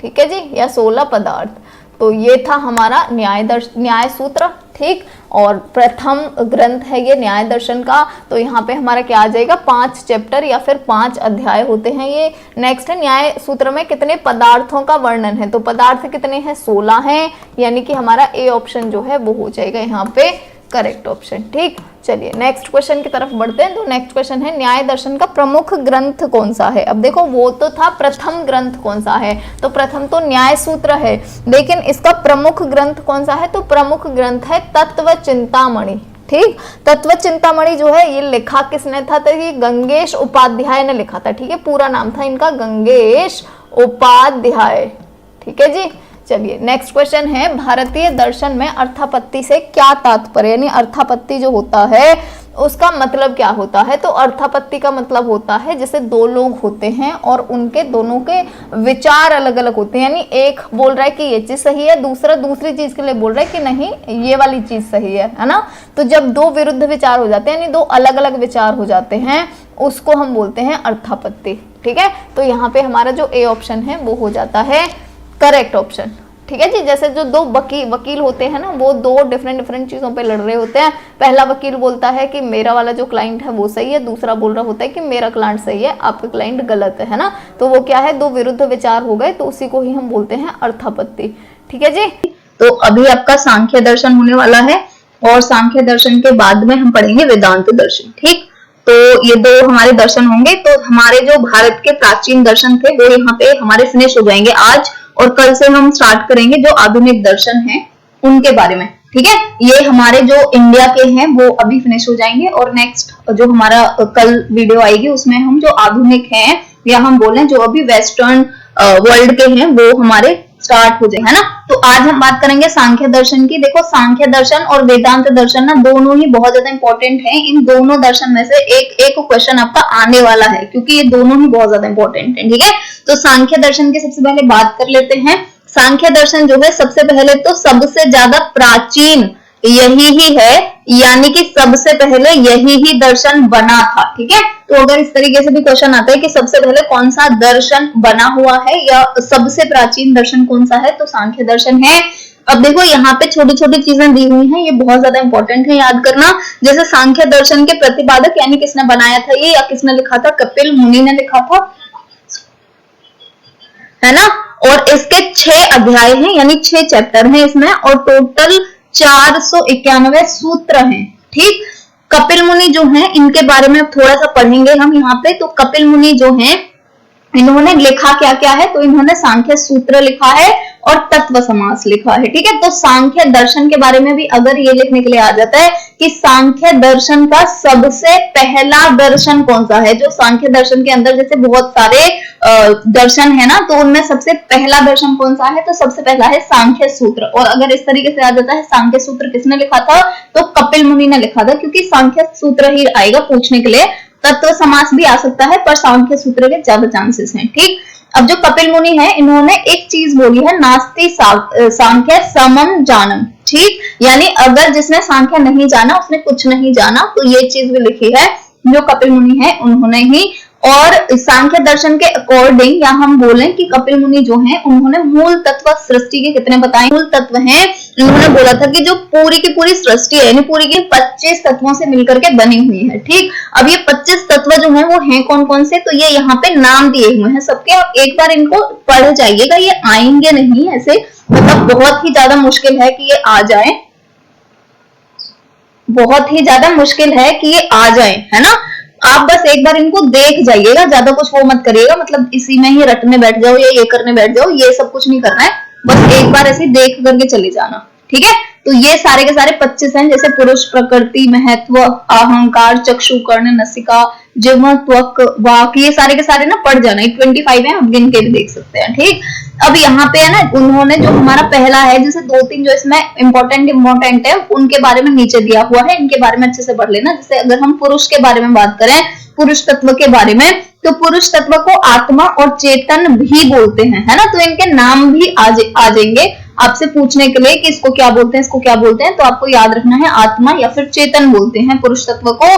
ठीक है जी, या 16 पदार्थ। तो ये था हमारा न्याय सूत्र। ठीक, और प्रथम ग्रंथ है ये न्याय दर्शन का। तो यहाँ पे हमारा क्या आ जाएगा, 5 चैप्टर या फिर 5 अध्याय होते हैं ये। नेक्स्ट है न्याय सूत्र में कितने पदार्थों का वर्णन है। तो पदार्थ कितने हैं, 16 हैं, यानी कि हमारा ए ऑप्शन जो है वो हो जाएगा यहाँ पे करेक्ट ऑप्शन। ठीक, चलिए नेक्स्ट क्वेश्चन की तरफ बढ़ते हैं। तो नेक्स्ट क्वेश्चन है न्याय दर्शन का प्रमुख ग्रंथ कौन सा है। अब देखो वो तो था प्रथम ग्रंथ कौन सा है, तो प्रथम तो न्याय सूत्र है, लेकिन इसका प्रमुख ग्रंथ कौन सा है, तो प्रमुख ग्रंथ है तत्व चिंतामणि। ठीक। तत्व चिंतामणि जो है ये लिखा किसने था, तो ये गंगेश उपाध्याय ने लिखा था। ठीक है, पूरा नाम था इनका गंगेश उपाध्याय। ठीक है जी। चलिए नेक्स्ट क्वेश्चन है, भारतीय दर्शन में अर्थापत्ति से क्या तात्पर्य, यानी अर्थापत्ति जो होता है उसका मतलब क्या होता है। तो अर्थापत्ति का मतलब होता है जैसे दो लोग होते हैं और उनके दोनों के विचार अलग अलग होते हैं, यानी एक बोल रहा है कि ये चीज सही है, दूसरा दूसरी चीज के लिए बोल रहा है कि नहीं ये वाली चीज सही है ना। तो जब दो विरुद्ध विचार हो जाते हैं, यानी दो अलग अलग विचार हो जाते हैं, उसको हम बोलते हैं अर्थापत्ति। ठीक है, तो यहाँ पे हमारा जो ए ऑप्शन है वो हो जाता है करेक्ट ऑप्शन। ठीक है जी। जैसे जो दो वकील होते हैं ना, वो दो डिफरेंट चीजों पे लड़ रहे होते हैं। पहला वकील बोलता है कि मेरा वाला जो क्लाइंट है वो सही है, दूसरा बोल रहा होता है कि मेरा क्लाइंट सही है, आपका क्लाइंट गलत है ना। तो वो क्या है, दो विरुद्ध विचार हो गए, तो उसी को ही हम बोलते हैं अर्थापत्ति। ठीक है जी। तो अभी आपका सांख्य दर्शन होने वाला है और सांख्य दर्शन के बाद में हम पढ़ेंगे वेदांत दर्शन। ठीक, तो ये दो हमारे दर्शन होंगे। तो हमारे जो भारत के प्राचीन दर्शन थे वो यहाँ पे हमारे फिनिश हो जाएंगे आज, और कल से हम स्टार्ट करेंगे जो आधुनिक दर्शन हैं उनके बारे में। ठीक है, ये हमारे जो इंडिया के हैं वो अभी फिनिश हो जाएंगे, और नेक्स्ट जो हमारा कल वीडियो आएगी उसमें हम जो आधुनिक हैं या हम बोलें जो अभी वेस्टर्न वर्ल्ड के हैं वो हमारे स्टार्ट हो जाए, है ना। तो आज हम बात करेंगे सांख्य दर्शन की। देखो सांख्य दर्शन और वेदांत दर्शन ना दोनों ही बहुत ज्यादा इंपॉर्टेंट हैं। इन दोनों दर्शन में से एक क्वेश्चन आपका आने वाला है, क्योंकि ये दोनों ही बहुत ज्यादा इंपॉर्टेंट है। ठीक है, तो सांख्य दर्शन की सबसे पहले बात कर लेते हैं। सांख्य दर्शन जो है सबसे पहले तो सबसे ज्यादा प्राचीन यही ही है, यानी कि सबसे पहले यही ही दर्शन बना था। ठीक है, तो अगर इस तरीके से भी क्वेश्चन आता है कि सबसे पहले कौन सा दर्शन बना हुआ है या सबसे प्राचीन दर्शन कौन सा है, तो सांख्य दर्शन है। अब देखो यहाँ पे छोटी छोटी चीजें दी हुई हैं, ये बहुत ज्यादा इंपॉर्टेंट है याद करना। जैसे सांख्य दर्शन के प्रतिपादक यानी किसने बनाया था ये, या किसने लिखा था, कपिल मुनि ने लिखा था, है ना। और इसके 6 अध्याय हैं, यानी 6 चैप्टर हैं इसमें, और टोटल 491 सूत्र हैं। ठीक, कपिल मुनि जो हैं इनके बारे में थोड़ा सा पढ़ेंगे हम यहाँ पे। तो कपिल मुनि जो हैं इन्होंने लिखा क्या क्या है, तो इन्होंने सांख्य सूत्र लिखा है और तत्व समास लिखा है। ठीक है, तो सांख्य दर्शन के बारे में भी अगर ये लिखने के लिए आ जाता है कि सांख्य दर्शन का सबसे पहला दर्शन कौन सा है, जो सांख्य दर्शन के अंदर जैसे बहुत सारे दर्शन है ना, तो उनमें सबसे पहला दर्शन कौन सा है, तो सबसे पहला है सांख्य सूत्र। और अगर इस तरीके से आ जाता है सांख्य सूत्र किसने लिखा था, तो कपिल मुनि ने लिखा था, क्योंकि सांख्य सूत्र ही आएगा पूछने के लिए। तत्व समास भी आ सकता है, पर सांख्य सूत्र के ज्यादा चांसेस हैं। ठीक, अब जो कपिल मुनि है इन्होंने एक चीज बोली है, नास्ति सांख्य समम जानम। ठीक, यानी अगर जिसने सांख्य नहीं जाना उसने कुछ नहीं जाना, तो ये चीज भी लिखी है जो कपिल मुनि है उन्होंने ही। और सांख्य दर्शन के अकॉर्डिंग या हम बोलें कि कपिल मुनि जो हैं उन्होंने मूल तत्व सृष्टि के कितने बताए, मूल तत्व हैं। उन्होंने बोला था कि जो पूरी की पूरी सृष्टि है, यानी पूरी की 25 तत्वों से मिलकर के बनी हुई है। ठीक, अब ये 25 तत्व जो हैं वो हैं कौन कौन से, तो ये यहाँ पे नाम दिए हुए हैं सबके। आप एक बार इनको पढ़ जाइएगा, ये आएंगे नहीं ऐसे, मतलब बहुत ही ज्यादा मुश्किल है कि ये आ जाए, बहुत ही ज्यादा मुश्किल है कि ये आ जाए, है ना। आप बस एक बार इनको देख जाइएगा, ज्यादा कुछ वो मत करिएगा, मतलब इसी में ही रटने बैठ जाओ या ये करने बैठ जाओ, ये सब कुछ नहीं करना है, बस एक बार ऐसे देख करके चले जाना। ठीक है, तो ये सारे के सारे 25 हैं, जैसे पुरुष, प्रकृति, महत्व, अहंकार, चक्षु, कर्ण, नसिका, जिह्वा, त्वक, वाक, ये सारे के सारे ना पढ़ जाना। 25 है, आप गिन के भी देख सकते हैं। ठीक, अब यहाँ पे है ना उन्होंने जो हमारा पहला है, जैसे 2-3 जो इसमें इंपॉर्टेंट है उनके बारे में नीचे दिया हुआ है, इनके बारे में अच्छे से पढ़ लेना। जैसे अगर हम पुरुष के बारे में बात करें, पुरुष तत्व के बारे में, तो पुरुष तत्व को आत्मा और चेतन भी बोलते हैं, है ना। तो इनके नाम भी आ जाएंगे आपसे पूछने के लिए कि इसको क्या बोलते हैं, इसको क्या बोलते हैं, तो आपको याद रखना है आत्मा या फिर चेतन बोलते हैं पुरुष तत्व को।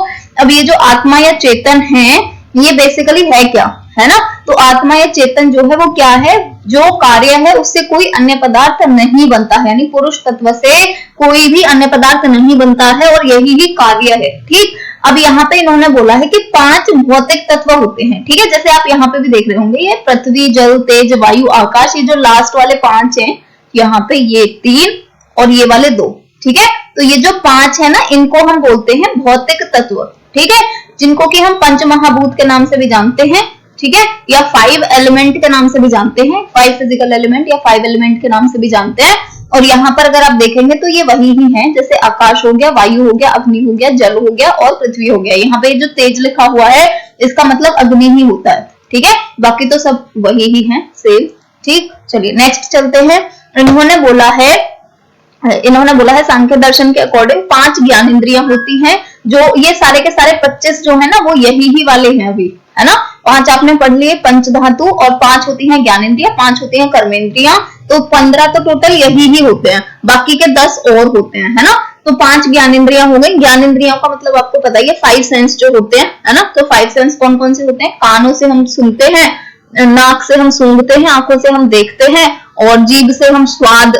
अब ये जो आत्मा या चेतन है ये बेसिकली है क्या, है ना। तो आत्मा या चेतन जो है वो क्या है, जो कार्य है उससे कोई अन्य पदार्थ नहीं बनता है, यानी पुरुष तत्व से कोई भी अन्य पदार्थ नहीं बनता है और यही ही कार्य है। ठीक, अब यहाँ पे इन्होंने बोला है कि 5 भौतिक तत्व होते हैं। ठीक है, जैसे आप यहाँ पे भी देख रहे होंगे, ये पृथ्वी, जल, तेज, वायु, आकाश, ये जो लास्ट वाले 5 हैं, यहाँ पे ये 3 और ये वाले 2। ठीक है, तो ये जो 5 है ना इनको हम बोलते हैं भौतिक तत्व। ठीक है, जिनको कि हम पंच महाभूत के नाम से भी जानते हैं। ठीक है, या 5 एलिमेंट के नाम से भी जानते हैं, 5 फिजिकल एलिमेंट या 5 एलिमेंट के नाम से भी जानते हैं। और यहाँ पर अगर आप देखेंगे तो ये वही ही है, जैसे आकाश हो गया, वायु हो गया, अग्नि हो गया, जल हो गया और पृथ्वी हो गया। यहाँ पे जो तेज लिखा हुआ है इसका मतलब अग्नि ही होता है, ठीक है, बाकी तो सब वही ही है सेम। ठीक, चलिए नेक्स्ट चलते हैं। इन्होंने बोला है सांख्य दर्शन के अकॉर्डिंग 5 ज्ञान इंद्रियां होती हैं, जो ये सारे के सारे 25 जो है ना वो यही ही वाले हैं अभी, है ना। 5 आपने पढ़ लिए पंच धातु, और 5 होती हैं ज्ञान इंद्रिया, 5 होती हैं कर्मेंद्रियां, तो 15 तो टोटल यही ही होते हैं, बाकी के 10 और होते हैं, है ना। तो 5 ज्ञान इंद्रियां हो गई। ज्ञान इंद्रियों का मतलब आपको पता ही है 5 सेंस जो होते हैं, है ना। तो 5 सेंस कौन कौन से होते हैं? कानों से हम सुनते हैं, नाक से हम सूंघते हैं, आंखों से हम देखते हैं, और जीभ से हम स्वाद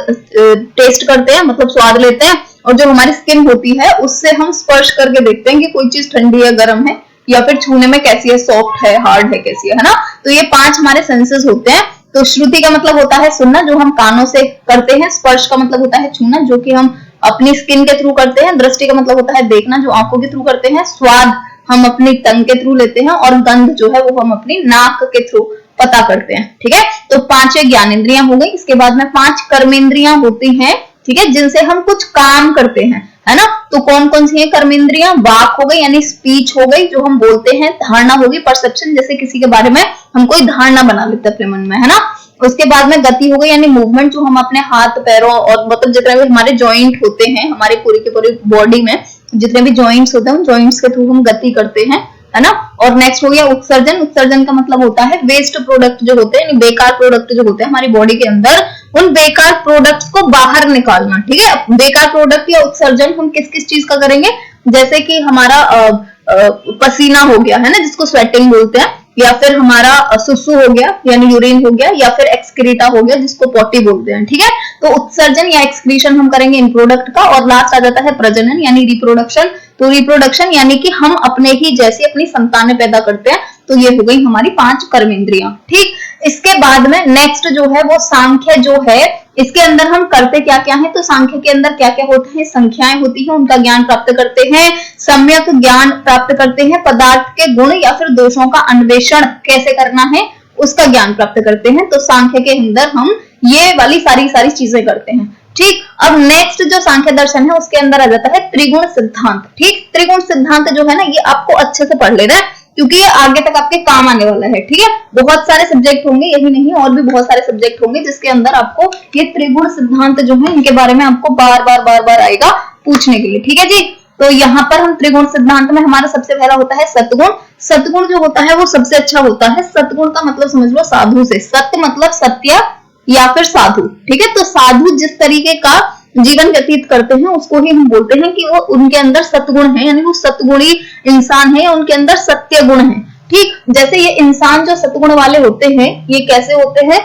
टेस्ट करते हैं, मतलब स्वाद लेते हैं, और जो हमारी स्किन होती है उससे हम स्पर्श करके देखते हैं कि कोई चीज ठंडी है, गर्म है, या फिर छूने में कैसी है, सॉफ्ट है, हार्ड है, कैसी है ना। तो ये 5 हमारे सेंसेस होते हैं। तो श्रुति का मतलब होता है सुनना, जो हम कानों से करते हैं। स्पर्श का मतलब होता है छूना, जो कि हम अपनी स्किन के थ्रू करते हैं। दृष्टि का मतलब होता है देखना, जो आंखों के थ्रू करते हैं। स्वाद हम अपनी टंग के थ्रू लेते हैं, और गंध जो है वो हम अपनी नाक के थ्रू पता करते हैं, ठीक है। तो 5 ज्ञानेंद्रियां हो गई। इसके बाद में 5 कर्मेंद्रियां होती हैं, ठीक है, जिनसे हम कुछ काम करते हैं, है ना। तो कौन कौन सी है कर्मेंद्रियां? वाक हो गई यानी स्पीच हो गई, जो हम बोलते हैं। धारणा होगी परसेप्शन, जैसे किसी के बारे में हम कोई धारणा बना लेते हैं अपने मन में, है ना। उसके बाद में गति हो गई यानी मूवमेंट, जो हम अपने हाथ पैरों और मतलब जितने भी हमारे जॉइंट होते हैं हमारे पूरी की पूरी बॉडी में, जितने भी जॉइंट्स होते हैं उन जॉइंट्स के थ्रू हम गति करते हैं, है ना। और नेक्स्ट हो गया उत्सर्जन। उत्सर्जन का मतलब होता है वेस्ट प्रोडक्ट जो होते हैं, बेकार प्रोडक्ट जो होते हैं हमारी बॉडी के अंदर, उन बेकार प्रोडक्ट्स को बाहर निकालना, ठीक है। बेकार प्रोडक्ट या उत्सर्जन हम किस किस चीज का करेंगे? जैसे कि हमारा पसीना हो गया, है ना, जिसको स्वेटिंग बोलते हैं, या फिर हमारा सुसु हो गया यानी यूरिन हो गया, या फिर एक्सक्रीटा हो गया जिसको पॉटी बोलते हैं, ठीक है। तो उत्सर्जन या एक्सक्रीशन हम करेंगे इन प्रोडक्ट का। और लास्ट आ जाता है प्रजनन यानी रिप्रोडक्शन। तो रिप्रोडक्शन यानी कि हम अपने ही जैसी अपनी संतानें पैदा करते हैं। तो ये हो गई हमारी 5 कर्मेंद्रियां, ठीक। इसके बाद में नेक्स्ट जो है वो सांख्य जो है, इसके अंदर हम करते क्या क्या है? तो सांख्य के अंदर क्या क्या होता है? संख्याएं होती हैं, उनका ज्ञान प्राप्त करते हैं, सम्यक ज्ञान प्राप्त करते हैं, पदार्थ के गुण या फिर दोषों का अन्वेषण कैसे करना है उसका ज्ञान प्राप्त करते हैं। तो सांख्य के अंदर हम ये वाली सारी चीजें करते हैं, ठीक। अब नेक्स्ट जो सांख्य दर्शन है उसके अंदर आ जाता है त्रिगुण सिद्धांत, ठीक। त्रिगुण सिद्धांत जो है ना, ये आपको अच्छे से पढ़ लेना है, क्योंकि ये आगे तक आपके काम आने वाला है, ठीक है। बहुत सारे सब्जेक्ट होंगे, यही नहीं और भी बहुत सारे सब्जेक्ट होंगे जिसके अंदर आपको ये त्रिगुण सिद्धांत जो है इनके बारे में आपको बार बार आएगा पूछने के लिए, ठीक है जी। तो यहाँ पर हम त्रिगुण सिद्धांत में हमारा सबसे पहला होता है सतगुण। सतगुण जो होता है वो सबसे अच्छा होता है। सतगुण का मतलब समझ लो साधु से, सत्य मतलब सत्य या फिर साधु, ठीक है। तो साधु जिस तरीके का जीवन व्यतीत करते हैं उसको ही हम बोलते हैं कि वो उनके अंदर सतगुण है, यानी वो सतगुणी इंसान है या उनके अंदर सत्य गुण है, ठीक। जैसे ये इंसान जो सतगुण वाले होते हैं ये कैसे होते हैं,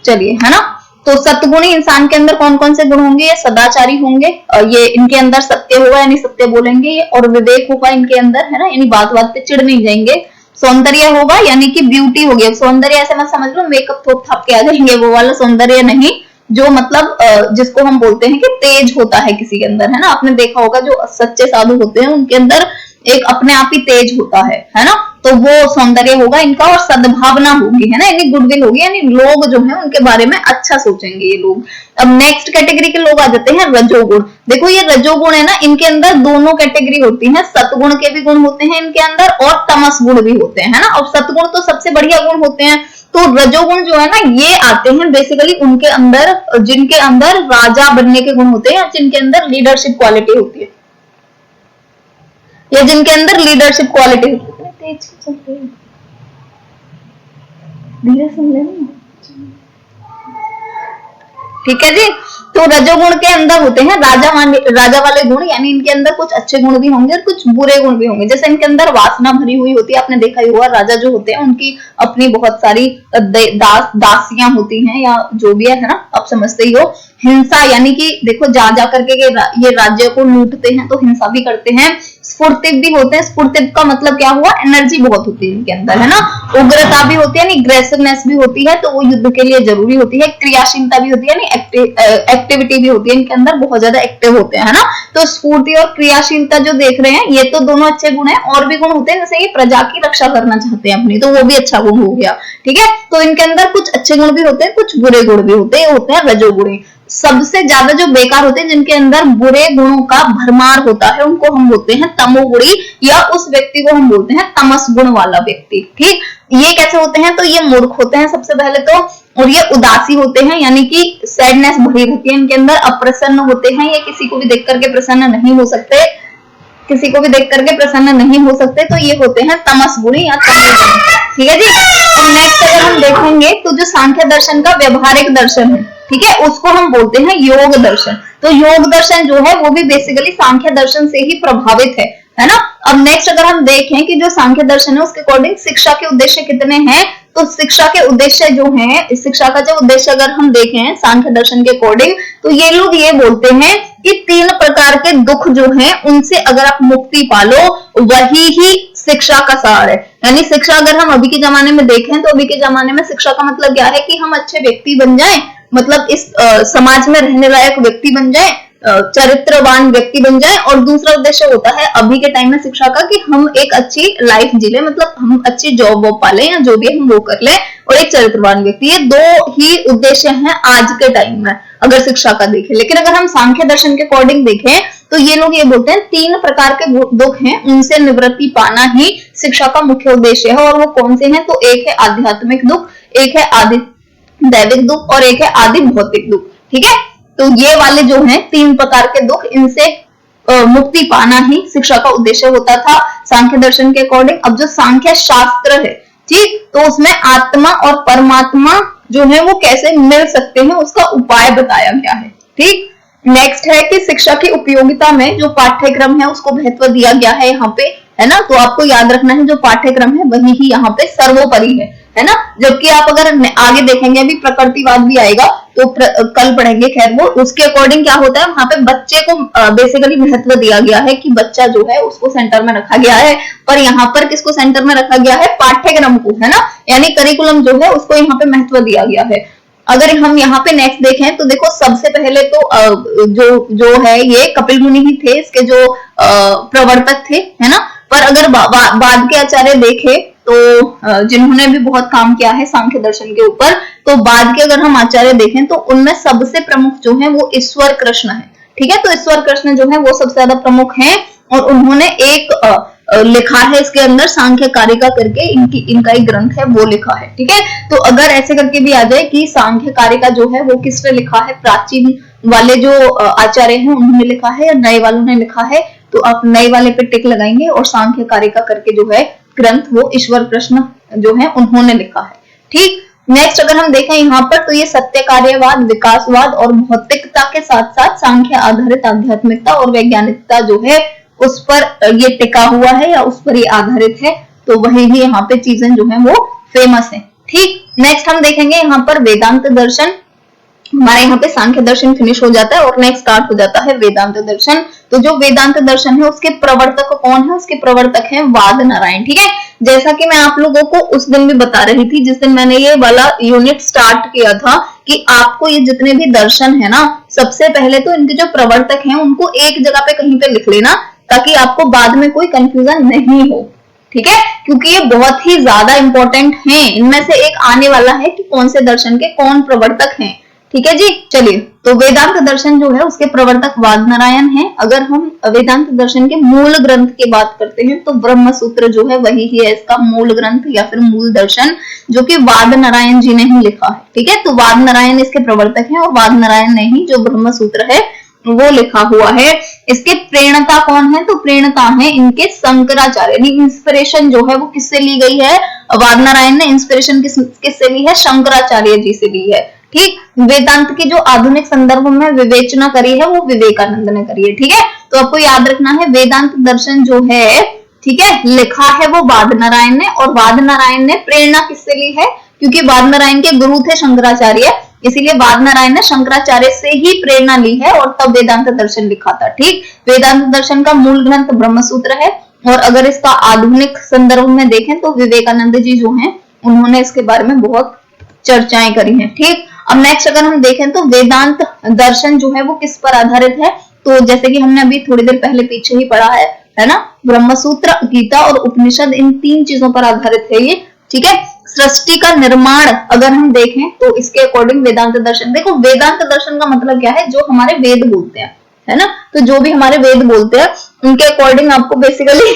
चलिए, है ना। तो सतगुणी इंसान के अंदर कौन कौन से गुण होंगे? ये सदाचारी होंगे, ये इनके अंदर सत्य होगा यानी सत्य बोलेंगे, और विवेक होगा इनके अंदर, है ना, यानी बात बात पे चिढ़ नहीं जाएंगे। सौंदर्य होगा यानी कि ब्यूटी हो गया। सौंदर्य ऐसे मत समझ लो मेकअप थोप थाप के आ जाएंगे, वो वाला सौंदर्य नहीं, जो मतलब जिसको हम बोलते हैं कि तेज होता है किसी के अंदर, है ना। आपने देखा होगा जो सच्चे साधु होते हैं उनके अंदर एक अपने आप ही तेज होता है ना। तो वो सौंदर्य होगा इनका, और सद्भावना होगी, है ना, यानी गुडविल होगी, यानी लोग जो है उनके बारे में अच्छा सोचेंगे ये लोग। अब नेक्स्ट कैटेगरी के लोग आ जाते हैं रजोगुण। देखो ये रजोगुण है ना, इनके अंदर दोनों कैटेगरी होती है, सतगुण के भी गुण होते हैं इनके अंदर और तमस गुण भी होते हैं, है ना। और सतगुण तो सबसे बढ़िया गुण होते हैं। तो रजोगुण जो है ना ये आते हैं बेसिकली उनके अंदर जिनके अंदर राजा बनने के गुण होते हैं, जिनके अंदर लीडरशिप क्वालिटी होती है, या जिनके अंदर लीडरशिप क्वालिटी होती है। धीरे सुन लेना, ठीक है जी। तो रजोगुण के अंदर होते हैं राजा वाले गुण, यानी इनके अंदर कुछ अच्छे गुण भी होंगे और कुछ बुरे गुण भी होंगे। जैसे इनके अंदर वासना भरी हुई होती है, आपने देखा ही होगा राजा जो होते हैं उनकी अपनी बहुत सारी दासियां होती हैं या जो भी है ना, आप समझते ही हो। हिंसा यानी कि देखो जा करके ये राज्य को लूटते हैं तो हिंसा भी करते हैं। स्फूर्तिव भी होते हैं। स्फूर्तिव का मतलब क्या हुआ? एनर्जी बहुत होती है इनके अंदर, है ना। उग्रता भी होती है यानी एग्रेसिवनेस भी होती है, तो वो युद्ध के लिए जरूरी होती है। क्रियाशीलता भी होती है यानी एक्टिविटी भी होती है इनके अंदर, बहुत ज्यादा एक्टिव होते हैं, है ना। तो स्फूर्ति और क्रियाशीलता जो देख रहे हैं ये तो दोनों अच्छे गुण हैं। और भी गुण होते हैं जैसे ये प्रजा की रक्षा करना चाहते हैं अपनी, तो वो भी अच्छा गुण हो गया, ठीक है। तो इनके अंदर कुछ अच्छे गुण भी होते हैं, कुछ बुरे गुण भी होते हैं, होते हैं रजोगुणी। सबसे ज्यादा जो बेकार होते हैं, जिनके अंदर बुरे गुणों का भरमार होता है, उनको हम बोलते हैं तमोगुणी, या उस व्यक्ति को हम बोलते हैं तमस गुण वाला व्यक्ति। ठीक, ये कैसे होते हैं? तो ये मूर्ख होते हैं सबसे पहले तो, और ये उदासी होते हैं, यानी कि सैडनेस भरी रहती है इनके अंदर, अप्रसन्न होते हैं, ये किसी को भी देख करके प्रसन्न नहीं हो सकते, किसी को भी देख करके प्रसन्न नहीं हो सकते, तो ये होते हैं तमस गुणी या तमोगुणी। ठीक है जी। और नेक्स्ट अगर हम देखेंगे तो जो सांख्य दर्शन का व्यवहारिक दर्शन है, ठीक है, उसको हम बोलते हैं योग दर्शन। तो योग दर्शन जो है वो भी बेसिकली सांख्य दर्शन से ही प्रभावित है ना। अब नेक्स्ट अगर हम देखें कि जो सांख्य दर्शन है उसके अकॉर्डिंग शिक्षा के उद्देश्य कितने हैं, तो शिक्षा के उद्देश्य जो है, शिक्षा का जो उद्देश्य अगर हम देखें सांख्य दर्शन के अकॉर्डिंग, तो ये लोग ये बोलते हैं कि 3 प्रकार के दुख जो हैं उनसे अगर आप मुक्ति पालो, वही ही शिक्षा का सार है। यानी शिक्षा अगर हम अभी के जमाने में देखें तो अभी के जमाने में शिक्षा का मतलब क्या है कि हम अच्छे व्यक्ति बन जाएं, मतलब इस समाज में रहने लायक व्यक्ति बन जाएं, चरित्रवान व्यक्ति बन जाए। और दूसरा उद्देश्य होता है अभी के टाइम में शिक्षा का कि हम एक अच्छी लाइफ जी ले, मतलब हम अच्छी जॉब वॉब पाले या जो भी हम वो कर ले, और एक चरित्रवान व्यक्ति। ये 2 ही उद्देश्य हैं आज के टाइम में अगर शिक्षा का देखें। लेकिन अगर हम सांख्य दर्शन के अकॉर्डिंग देखें तो ये लोग ये बोलते हैं 3 प्रकार के दुख हैं, उनसे निवृत्ति पाना ही शिक्षा का मुख्य उद्देश्य है। और वो कौन से हैं? तो एक है आध्यात्मिक दुख, एक है आदि दैविक दुख, और एक है आदि भौतिक दुख। ठीक है, तो ये वाले जो हैं 3 प्रकार के दुख, इनसे मुक्ति पाना ही शिक्षा का उद्देश्य होता था सांख्य दर्शन के अकॉर्डिंग। अब जो सांख्य शास्त्र है, ठीक, तो उसमें आत्मा और परमात्मा जो है वो कैसे मिल सकते हैं उसका उपाय बताया गया है। ठीक, नेक्स्ट है कि शिक्षा की उपयोगिता में जो पाठ्यक्रम है उसको महत्व दिया गया है यहाँ पे, है ना। तो आपको याद रखना है जो पाठ्यक्रम है वही ही यहाँ पे सर्वोपरि है ना। जबकि आप अगर आगे देखेंगे अभी प्रकृतिवाद भी आएगा तो कल पढ़ेंगे, खैर वो उसके अकॉर्डिंग क्या होता है, वहां पे बच्चे को बेसिकली महत्व दिया गया है कि बच्चा जो है उसको सेंटर में रखा गया है। पर यहाँ पर किसको सेंटर में रखा गया है? पाठ्यक्रम को, है ना, यानी करिकुलम जो है उसको यहाँ पे महत्व दिया गया है। अगर हम यहाँ पे नेक्स्ट देखें तो देखो सबसे पहले तो जो है ये कपिल मुनि ही थे, इसके जो प्रवर्तक थे, है ना। पर अगर बाद के आचार्य देखे तो जिन्होंने भी बहुत काम किया है सांख्य दर्शन के ऊपर, तो बाद के अगर हम आचार्य देखें तो उनमें सबसे प्रमुख जो है वो ईश्वर कृष्ण है। ठीक है, तो ईश्वर कृष्ण जो है वो सबसे ज्यादा प्रमुख हैं, और उन्होंने एक लिखा है इसके अंदर सांख्य कारिका करके, इनका एक ग्रंथ है वो लिखा है। ठीक है, तो अगर ऐसे करके भी आ जाए कि सांख्य कारिका जो है वो किसने लिखा है, प्राचीन वाले जो आचार्य हैं उन्होंने लिखा है या नए वालों ने लिखा है, तो आप नए वाले पे टिक लगाएंगे, और सांख्य कारिका करके जो है ग्रंथ वो ईश्वर कृष्ण जो है उन्होंने लिखा है। ठीक, नेक्स्ट अगर हम देखें यहाँ पर तो ये सत्य कार्यवाद, विकासवाद और भौतिकता के साथ साथ सांख्य आधारित आध्यात्मिकता और वैज्ञानिकता जो है उस पर ये टिका हुआ है या उस पर ये आधारित है। तो वही ही यहाँ पे चीजें जो है वो फेमस है। ठीक, नेक्स्ट हम देखेंगे यहाँ पर वेदांत दर्शन। हमारे यहाँ पे सांख्य दर्शन फिनिश हो जाता है और नेक्स्ट स्टार्ट हो जाता है वेदांत दर्शन। तो जो वेदांत दर्शन है उसके प्रवर्तक कौन है? उसके प्रवर्तक हैं वाद नारायण। ठीक है, जैसा कि मैं आप लोगों को उस दिन भी बता रही थी जिस दिन मैंने ये वाला यूनिट स्टार्ट किया था कि आपको ये जितने भी दर्शन है ना, सबसे पहले तो इनके जो प्रवर्तक हैं उनको एक जगह पे कहीं पे लिख लेना, ताकि आपको बाद में कोई कंफ्यूजन नहीं हो। ठीक है, क्योंकि ये बहुत ही ज्यादा इंपॉर्टेंट हैं। इनमें से एक आने वाला है कि कौन से दर्शन के कौन प्रवर्तक हैं। ठीक है जी, चलिए, तो वेदांत दर्शन जो है उसके प्रवर्तक वाद नारायण हैं। अगर हम वेदांत दर्शन के मूल ग्रंथ की बात करते हैं तो ब्रह्म सूत्र जो है वही ही है इसका मूल ग्रंथ या फिर मूल दर्शन, जो कि वाद नारायण जी ने ही लिखा है। ठीक है, तो वाद नारायण इसके प्रवर्तक हैं और वाद नारायण ने ही जो ब्रह्म सूत्र है वो लिखा हुआ है। इसके प्रेरणता कौन है? तो प्रेरणता है इनके शंकराचार्य। इंस्पिरेशन जो है वो किससे ली गई है? वाद नारायण ने इंस्पिरेशन किससे ली है? शंकराचार्य जी से ली है। ठीक, वेदांत की जो आधुनिक संदर्भ में विवेचना करी है वो विवेकानंद ने करी है। ठीक है, तो आपको याद रखना है वेदांत दर्शन जो है, ठीक है, लिखा है वो वाद नारायण ने, और वाद नारायण ने प्रेरणा किससे ली है? क्योंकि वाद नारायण के गुरु थे शंकराचार्य, इसीलिए वाद नारायण ने शंकराचार्य से ही प्रेरणा ली है और तब वेदांत दर्शन लिखा था। ठीक, वेदांत दर्शन का मूल ग्रंथ ब्रह्म सूत्र है, और अगर इसका आधुनिक संदर्भ में देखें तो विवेकानंद जी जो हैं उन्होंने इसके बारे में बहुत चर्चाएं करी हैं। ठीक, अब नेक्स्ट अगर हम देखें तो वेदांत दर्शन जो है वो किस पर आधारित है? तो जैसे कि हमने अभी थोड़ी देर पहले पीछे ही पढ़ा है ना, ब्रह्म सूत्र, गीता और उपनिषद, इन 3 चीजों पर आधारित है ये। ठीक है, सृष्टि का निर्माण अगर हम देखें तो इसके अकॉर्डिंग वेदांत दर्शन, देखो वेदांत दर्शन का मतलब क्या है, जो हमारे वेद बोलते हैं, है ना, तो जो भी हमारे वेद बोलते हैं उनके अकॉर्डिंग आपको बेसिकली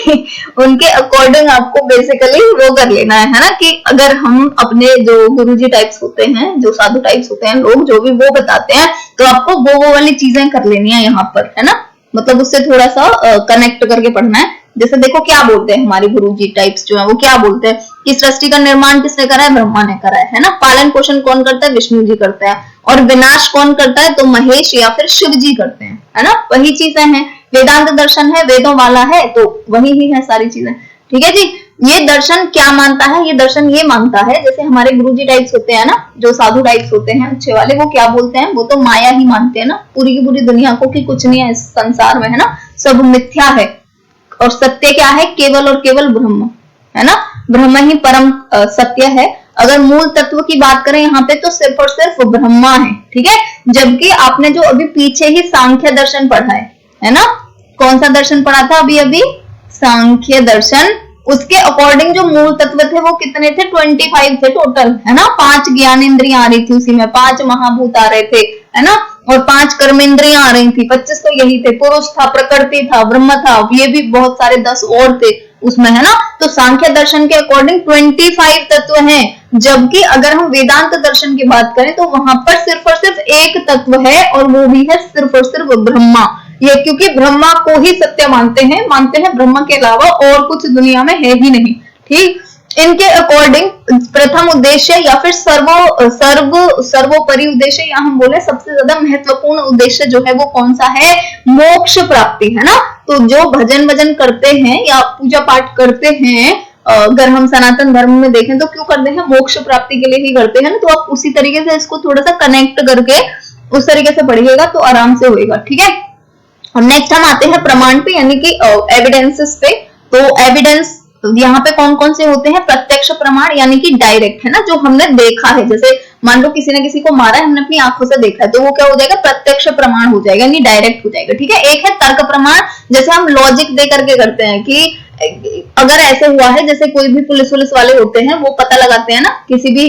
वो कर लेना है ना, कि अगर हम अपने जो गुरुजी टाइप्स होते हैं, जो साधु टाइप्स होते हैं लोग, जो भी वो बताते हैं, तो आपको वो वाली चीजें कर लेनी है यहाँ पर, है ना, मतलब उससे थोड़ा सा कनेक्ट करके पढ़ना है। जैसे देखो क्या बोलते हैं हमारे गुरुजी टाइप्स जो है, वो क्या बोलते हैं कि सृष्टि का निर्माण किसने करा है, ब्रह्मा ने करा है ना, पालन पोषण कौन करता है, विष्णु जी करते हैं, और विनाश कौन करता है, तो महेश या फिर शिव जी करते हैं, है ना, वही चीजें हैं। वेदांत दर्शन है, वेदों वाला है, तो वही ही है सारी चीजें, ठीक है जी। ये दर्शन क्या मानता है, ये दर्शन ये मानता है, जैसे हमारे गुरुजी टाइप्स होते हैं ना, जो साधु टाइप्स होते हैं अच्छे वाले, वो क्या बोलते हैं, वो तो माया ही मानते हैं ना पूरी की पूरी दुनिया को, कि कुछ नहीं है इस संसार में, है ना, सब मिथ्या है, और सत्य क्या है, केवल और केवल ब्रह्म, है ना, ब्रह्म ही परम सत्य है। अगर मूल तत्व की बात करें यहाँ पे, तो सिर्फ और सिर्फ ब्रह्मा है, ठीक है। जबकि आपने जो अभी पीछे ही सांख्य दर्शन पढ़ा है ना, कौन सा दर्शन पढ़ा था अभी, सांख्य दर्शन, उसके अकॉर्डिंग जो मूल तत्व थे वो कितने थे, 25 थे टोटल, है ना, 5 ज्ञानेंद्रियां आ रही थी उसी में, 5 महाभूत आ रहे थे, है ना, और 5 कर्मेंद्रियां आ रही थी, 25 तो यही थे, पुरुष था, प्रकृति था, ब्रह्म था, ये भी बहुत सारे 10 और थे उसमें, है ना। तो सांख्य दर्शन के अकॉर्डिंग 25 तत्व हैं, जबकि अगर हम वेदांत दर्शन की बात करें तो वहां पर सिर्फ और सिर्फ एक तत्व है, और वो भी है सिर्फ और सिर्फ ब्रह्मा। ये क्योंकि ब्रह्मा को ही सत्य मानते हैं ब्रह्मा के अलावा और कुछ दुनिया में है ही नहीं, ठीक। इनके अकॉर्डिंग प्रथम उद्देश्य या फिर सर्वोपरि उद्देश्य, या हम बोले सबसे ज्यादा महत्वपूर्ण उद्देश्य जो है वो कौन सा है, मोक्ष प्राप्ति, है ना। तो जो भजन वजन करते हैं या पूजा पाठ करते हैं, अगर हम सनातन धर्म में देखें तो क्यों करते हैं, मोक्ष प्राप्ति के लिए ही करते हैं ना। तो आप उसी तरीके से इसको थोड़ा सा कनेक्ट करके उस तरीके से पढ़िएगा तो आराम से होएगा, ठीक है। और नेक्स्ट हम आते हैं प्रमाण पे, यानी कि एविडेंसेस पे। तो एविडेंस यहाँ पे कौन कौन से होते हैं, प्रत्यक्ष प्रमाण यानी कि डायरेक्ट, है ना, जो हमने देखा है, जैसे मान लो किसी ने किसी को मारा है, हमने अपनी आंखों से देखा है, तो वो क्या हो जाएगा, प्रत्यक्ष प्रमाण हो जाएगा, यानी डायरेक्ट हो जाएगा, ठीक है। एक है तर्क प्रमाण, जैसे हम लॉजिक दे करके करते हैं कि अगर ऐसे हुआ है, जैसे कोई भी पुलिस वाले होते हैं, वो पता लगाते हैं ना किसी भी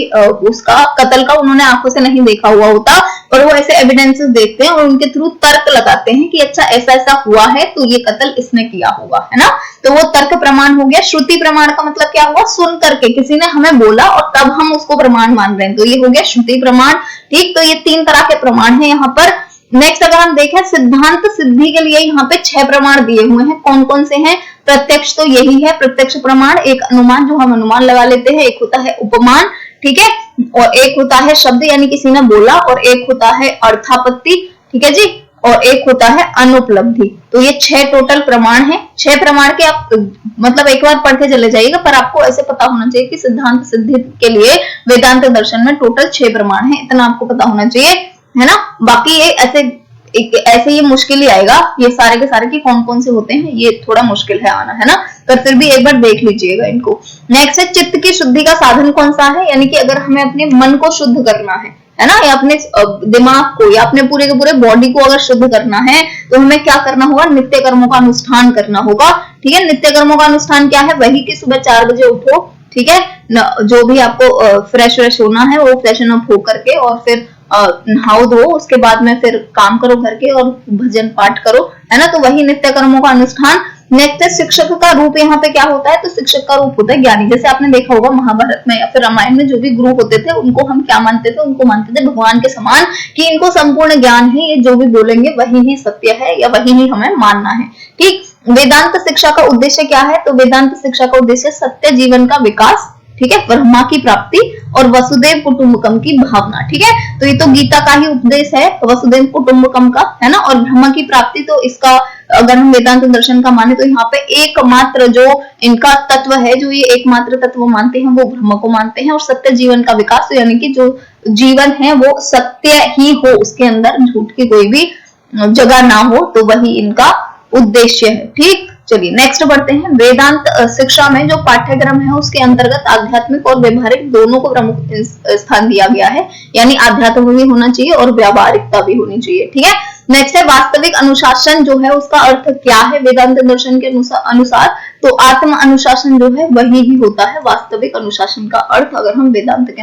उसका कत्ल का, उन्होंने आंखों से नहीं देखा हुआ होता, और वो ऐसे एविडेंसेस देखते हैं और उनके थ्रू तर्क लगाते हैं कि अच्छा ऐसा ऐसा हुआ है तो ये कत्ल इसने किया होगा, है ना। तो वो तर्क प्रमाण हो गया। श्रुति प्रमाण का मतलब क्या हुआ, सुन करके किसी ने हमें बोला और तब हम उसको प्रमाण मान रहे हैं, तो ये हो गया श्रुति प्रमाण, ठीक। तो ये 3 तरह के प्रमाण है यहाँ पर। नेक्स्ट अगर हम देखें सिद्धांत सिद्धि के लिए यहाँ पे 6 प्रमाण दिए हुए हैं, कौन कौन से हैं, प्रत्यक्ष तो यही है प्रत्यक्ष प्रमाण, एक अनुमान जो हम अनुमान लगा लेते हैं, एक होता है उपमान, ठीक है, और एक होता है शब्द यानी किसी ने बोला, और एक होता है अर्थापत्ति, ठीक है जी, और एक होता है अनुपलब्धि। तो ये 6 टोटल प्रमाण है। 6 प्रमाण के आप मतलब एक बार पढ़ के चले जाइएगा, पर आपको ऐसे पता होना चाहिए कि सिद्धांत सिद्धि के लिए वेदांत दर्शन में टोटल 6 प्रमाण है, इतना आपको पता होना चाहिए, है ना। बाकी ये ऐसे ये मुश्किल ही आएगा, ये सारे के सारे की कौन कौन से होते हैं, ये थोड़ा मुश्किल है आना, है ना, पर फिर भी एक बार देख लीजिएगा इनको। नेक्स्ट है चित्त की शुद्धि का साधन कौन सा है, यानी कि अगर हमें अपने मन को शुद्ध करना है ना, या अपने दिमाग को या अपने पूरे के पूरे बॉडी को अगर शुद्ध करना है तो हमें क्या करना होगा, नित्य कर्मों का अनुष्ठान करना होगा, ठीक है। नित्य कर्मों का अनुष्ठान क्या है, वही कि सुबह 4 बजे उठो, ठीक है, जो भी आपको फ्रेश होना है वो फ्रेशन अप हो करके और फिर नहाओ धो, उसके बाद में फिर काम करो घर के और भजन पाठ करो, है ना। तो वही नित्य कर्मों का अनुष्ठान। नेक्स्ट शिक्षक का रूप यहाँ पे क्या होता है, तो शिक्षक का रूप होता है ज्ञानी। जैसे आपने देखा होगा महाभारत में या फिर रामायण में जो भी गुरु होते थे उनको हम क्या मानते थे, उनको मानते थे भगवान के समान, कि इनको संपूर्ण ज्ञान है, ये जो भी बोलेंगे वही ही सत्य है या वही ही हमें मानना है, ठीक। वेदांत शिक्षा का उद्देश्य क्या है, तो वेदांत शिक्षा का उद्देश्य सत्य जीवन का विकास, ठीक है, ब्रह्मा की प्राप्ति और वसुदेव कुटुंबकम की भावना, ठीक है। तो ये तो गीता का ही उपदेश है वसुदेव कुटुंबकम का, है ना, और ब्रह्मा की प्राप्ति तो इसका अगर हम वेदांत दर्शन का माने तो यहाँ पे एकमात्र जो इनका तत्व है, जो ये एकमात्र तत्व मानते हैं वो ब्रह्म को मानते हैं, और सत्य जीवन का विकास, यानी कि जो जीवन है वो सत्य ही हो, उसके अंदर झूठ की कोई भी जगह ना हो, तो वही इनका उद्देश्य है, ठीक। चलिए नेक्स्ट बढ़ते हैं। वेदांत शिक्षा में जो पाठ्यक्रम है उसके अंतर्गत आध्यात्मिक और व्यवहारिक दोनों को प्रमुख स्थान दिया गया है, यानी आध्यात्म भी होना चाहिए और व्यावहारिकता भी होनी चाहिए, ठीक है। नेक्स्ट है वास्तविक अनुशासन जो है उसका अर्थ क्या है वेदांत दर्शन के अनुसार। तो आत्म अनुशासन जो है वही ही होता है वास्तविक अनुशासन का अर्थ, अगर हम वेदांत के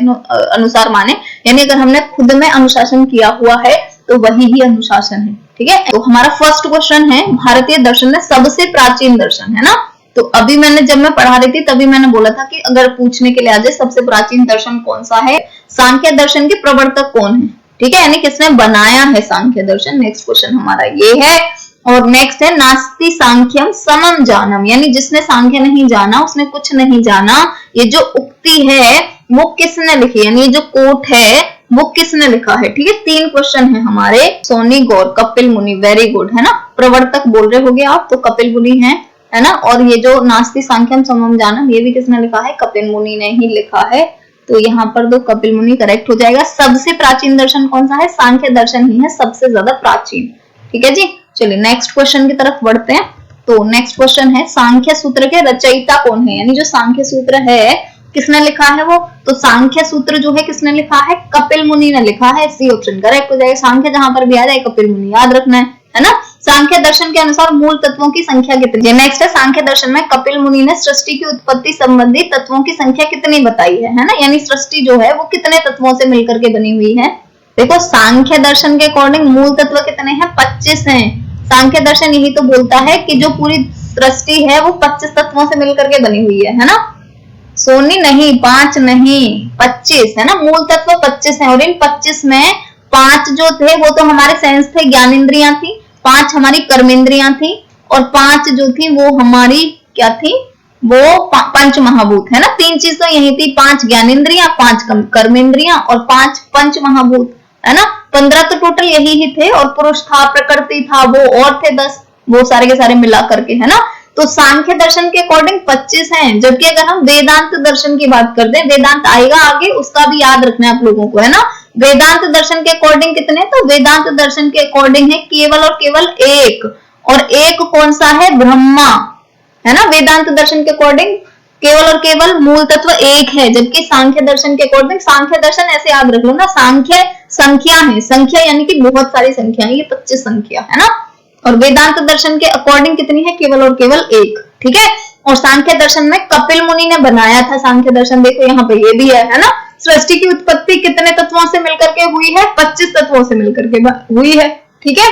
अनुसार माने, यानी अगर हमने खुद में अनुशासन किया हुआ है तो वही ही अनुशासन है। ठीक है, तो हमारा फर्स्ट क्वेश्चन है भारतीय दर्शन में सबसे प्राचीन दर्शन, है ना। तो अभी मैंने जब मैं पढ़ा रही थी तभी मैंने बोला था कि अगर पूछने के लिए आ जाए सबसे प्राचीन दर्शन कौन सा है, सांख्य दर्शन के प्रवर्तक कौन है। ठीक है, यानी किसने बनाया है सांख्य दर्शन। नेक्स्ट क्वेश्चन हमारा ये है। और नेक्स्ट है नास्ति सांख्यम समम जानम, यानी जिसने सांख्य नहीं जाना उसने कुछ नहीं जाना। ये जो उक्ति है वो किसने लिखी, यानी ये जो कोट है वो किसने लिखा है। ठीक है, 3 क्वेश्चन है हमारे। सोनी गौर, कपिल मुनि, वेरी गुड, है ना। प्रवर्तक बोल रहे होगे आप तो कपिल मुनि है ना। और ये जो नास्ति सांख्यम समम जानम ये भी किसने लिखा है, कपिल मुनि ने ही लिखा है। तो यहाँ पर दो कपिल मुनि करेक्ट हो जाएगा। सबसे प्राचीन दर्शन कौन सा है, सांख्य दर्शन ही है सबसे ज्यादा प्राचीन। ठीक है जी, चलिए नेक्स्ट क्वेश्चन की तरफ बढ़ते हैं। तो नेक्स्ट क्वेश्चन है सांख्य सूत्र के रचयिता कौन है, यानी जो सांख्य सूत्र है किसने लिखा है वो। तो सांख्य सूत्र जो है किसने लिखा है, कपिल मुनि ने लिखा है। सी ऑप्शन करेक्ट हो जाएगा। सांख्य जहां पर भी आ जाए कपिल मुनि याद रखना है ना। सांख्य दर्शन के अनुसार मूल तत्वों की संख्या कितनी। नेक्स्ट है सांख्य दर्शन में कपिल मुनि ने सृष्टि की उत्पत्ति संबंधी तत्वों की संख्या कितनी बताई है ना। यानी सृष्टि जो है वो कितने तत्वों से मिलकर के बनी हुई है। देखो सांख्य दर्शन के अकॉर्डिंग मूल तत्व कितने हैं, 25 हैं। सांख्य दर्शन यही तो बोलता है कि जो पूरी सृष्टि है वो 25 तत्वों से मिलकर के बनी हुई है ना। सोनी नहीं, 5 नहीं, 25 है ना। मूल तत्व 25 है और इन 25 में 5 जो थे वो तो हमारे सेंस थे, ज्ञानेंद्रियां थी, 5 हमारी कर्मेंद्रियां थी और 5 जो थी वो हमारी क्या थी, वो पंच महाभूत है ना। 3 चीज तो यही थी, 5 ज्ञानेंद्रियां, 5 कर्मेंद्रियां और 5 पंच महाभूत है ना। 15 तो टोटल यही ही थे और पुरुष था, प्रकृति था, वो और थे 10, वो सारे के सारे मिला करके है ना। तो सांख्य दर्शन के अकॉर्डिंग 25 हैं। जबकि अगर हम वेदांत दर्शन की बात करते हैं, वेदांत आएगा आगे, उसका भी याद रखना है आप लोगों को, है ना। वेदांत दर्शन के अकॉर्डिंग कितने, तो वेदांत दर्शन के अकॉर्डिंग है केवल और केवल एक, और एक कौन सा है, ब्रह्मा, है ना। वेदांत दर्शन के अकॉर्डिंग केवल और केवल मूल तत्व एक है। जबकि सांख्य दर्शन के अकॉर्डिंग, सांख्य दर्शन ऐसे याद रख लो ना, सांख्य संख्या है, संख्या यानी कि बहुत सारी संख्या है, ये 25 संख्या है ना। और वेदांत दर्शन के अकॉर्डिंग कितनी है, केवल और केवल एक। ठीक है, और सांख्य दर्शन में कपिल मुनि ने बनाया था सांख्य दर्शन। देखो यहाँ पे ये भी है ना। सृष्टि की उत्पत्ति कितने तत्वों से मिलकर के हुई है, 25 तत्वों से मिलकर के हुई है। ठीक है,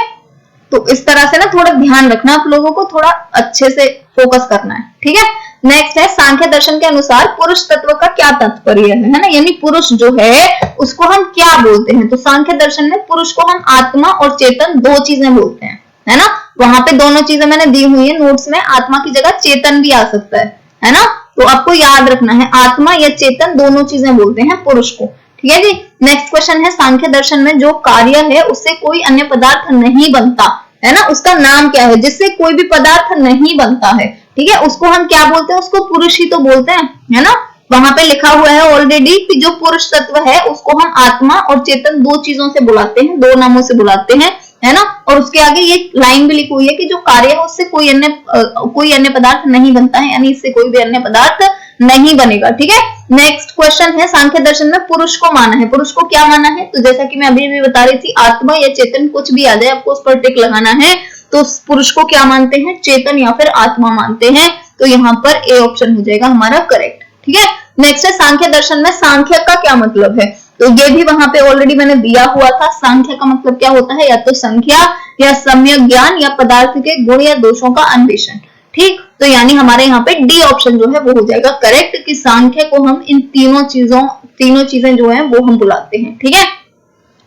तो इस तरह से ना थोड़ा ध्यान रखना, आप लोगों को थोड़ा अच्छे से फोकस करना है। ठीक है, नेक्स्ट है सांख्य दर्शन के अनुसार पुरुष तत्व का क्या तात्पर्य है ना। यानी पुरुष जो है उसको हम क्या बोलते हैं। तो सांख्य दर्शन में पुरुष को हम आत्मा और चेतन 2 चीजें बोलते हैं, है ना। वहां पे दोनों चीजें मैंने दी हुई है नोट्स में, आत्मा की जगह चेतन भी आ सकता है ना। तो आपको याद रखना है आत्मा या चेतन दोनों चीजें बोलते हैं पुरुष को। ठीक है जी, नेक्स्ट क्वेश्चन है सांख्य दर्शन में जो कार्य है उससे कोई अन्य पदार्थ नहीं बनता, है ना, उसका नाम क्या है। जिससे कोई भी पदार्थ नहीं बनता है, ठीक है, उसको हम क्या बोलते हैं, उसको पुरुष ही तो बोलते हैं, है ना। वहां पे लिखा हुआ है ऑलरेडी कि जो पुरुष तत्व है उसको हम आत्मा और चेतन 2 चीजों से बुलाते हैं, 2 नामों से बुलाते हैं, है ना। और उसके आगे ये लाइन भी लिखी हुई है कि जो कार्य है उससे कोई अन्य पदार्थ नहीं बनता है, यानी इससे कोई भी अन्य पदार्थ नहीं बनेगा। ठीक है, नेक्स्ट क्वेश्चन है सांख्य दर्शन में पुरुष को माना है, पुरुष को क्या माना है। तो जैसा कि मैं अभी भी बता रही थी, आत्मा या चेतन कुछ भी आ जाए आपको उस पर टिक लगाना है। तो पुरुष को क्या मानते हैं, चेतन या फिर आत्मा मानते हैं। तो यहाँ पर ए ऑप्शन हो जाएगा हमारा करेक्ट। ठीक है, नेक्स्ट है सांख्य दर्शन में सांख्य का क्या मतलब है। तो ये भी वहां पे ऑलरेडी मैंने दिया हुआ था। सांख्य का मतलब क्या होता है, या तो संख्या या सम्यक ज्ञान या पदार्थ के गुण या दोषों का अन्वेषण। ठीक, तो यानी हमारे यहाँ पे डी ऑप्शन जो है वो हो जाएगा करेक्ट, कि सांख्य को हम इन तीनों चीजें जो है वो हम बुलाते हैं। ठीक है,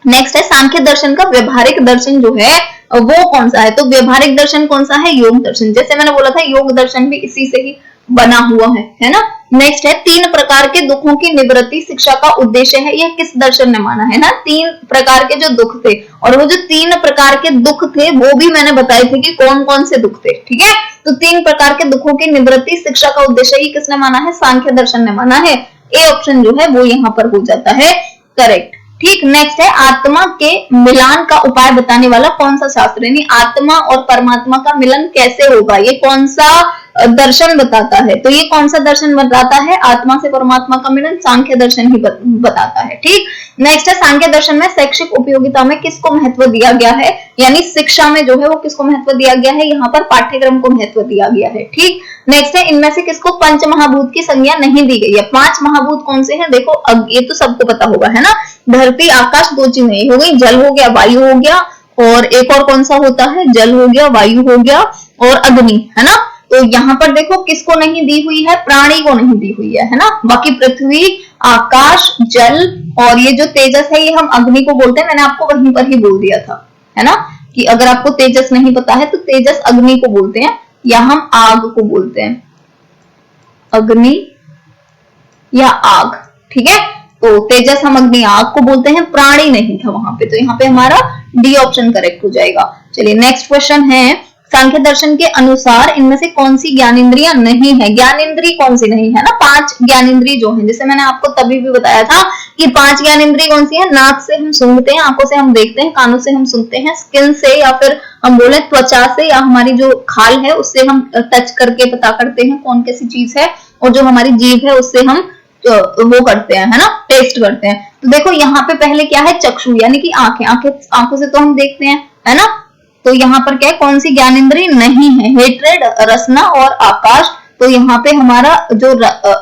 नेक्स्ट है सांख्य दर्शन का व्यवहारिक दर्शन जो है वो कौन सा है। तो व्यवहारिक दर्शन कौन सा है, योग दर्शन। जैसे मैंने बोला था योग दर्शन भी इसी से ही बना हुआ है ना। नेक्स्ट है 3 प्रकार के दुखों की निवृत्ति शिक्षा का उद्देश्य है। यह किस दर्शन ने माना है ना। 3 प्रकार के जो दुख थे, और वो जो 3 प्रकार के दुख थे वो भी मैंने बताए थे कि कौन कौन से दुख थे। ठीक है, तो 3 प्रकार के दुखों की निवृत्ति शिक्षा का उद्देश्य ही किसने माना है, सांख्य दर्शन ने माना है। ए ऑप्शन जो है वो यहाँ पर हो जाता है करेक्ट। ठीक, नेक्स्ट है आत्मा के मिलान का उपाय बताने वाला कौन सा शास्त्र है। आत्मा और परमात्मा का मिलन कैसे होगा, ये कौन सा दर्शन बताता है। तो ये कौन सा दर्शन बताता है? आत्मा से परमात्मा का मिलन सांख्य दर्शन ही बताता है। ठीक, नेक्स्ट है सांख्य दर्शन में शैक्षिक उपयोगिता में किसको महत्व दिया गया है, यानी शिक्षा में जो है वो किसको महत्व दिया गया है, यहाँ पर पाठ्यक्रम को महत्व दिया गया है। ठीक, नेक्स्ट है इनमें से किसको पंच महाभूत की संज्ञा नहीं दी गई है। पांच महाभूत कौन से हैं? देखो अब ये तो सबको पता होगा, है ना, धरती आकाश, दो चीजें हो गई, जल हो गया, वायु हो गया, और एक और कौन सा होता है? जल हो गया, वायु हो गया और अग्नि, है ना। तो यहाँ पर देखो किसको नहीं दी हुई है? प्राणी को नहीं दी हुई है ना। बाकी पृथ्वी, आकाश, जल और ये जो तेजस है ये हम अग्नि को बोलते हैं। मैंने आपको वहीं पर ही बोल दिया था, है ना, कि अगर आपको तेजस नहीं पता है तो तेजस अग्नि को बोलते हैं या हम आग को बोलते हैं, अग्नि या आग। ठीक है, तो तेजस हम अग्नि आग को बोलते हैं, प्राणी नहीं था वहां पे, तो यहाँ पे हमारा डी ऑप्शन करेक्ट हो जाएगा। चलिए नेक्स्ट क्वेश्चन है, सांख्य दर्शन के अनुसार इनमें से कौन सी ज्ञानेंद्रियां नहीं है? ज्ञानेंद्रिय कौन सी नहीं है ना? पांच ज्ञानेंद्रिय जो है, जैसे मैंने आपको तभी भी बताया था कि पांच ज्ञानेंद्रिय कौन सी है? नाक से हम सूंघते हैं, आंखों से हम देखते हैं, कानों से हम सुनते हैं, स्किन से या फिर हम बोले त्वचा से या हमारी जो खाल है उससे हम टच करके पता करते हैं कौन कैसी चीज है, और जो हमारी जीभ है उससे हम वो करते हैं, है ना, टेस्ट करते हैं। तो देखो यहाँ पे पहले क्या है? चक्षु यानी कि आंखें, आंखों से तो हम देखते हैं, है ना। तो यहाँ पर क्या है? कौन सी ज्ञानेंद्रिय नहीं है? हेट्रेड, रसना और आकाश। तो यहाँ पे हमारा जो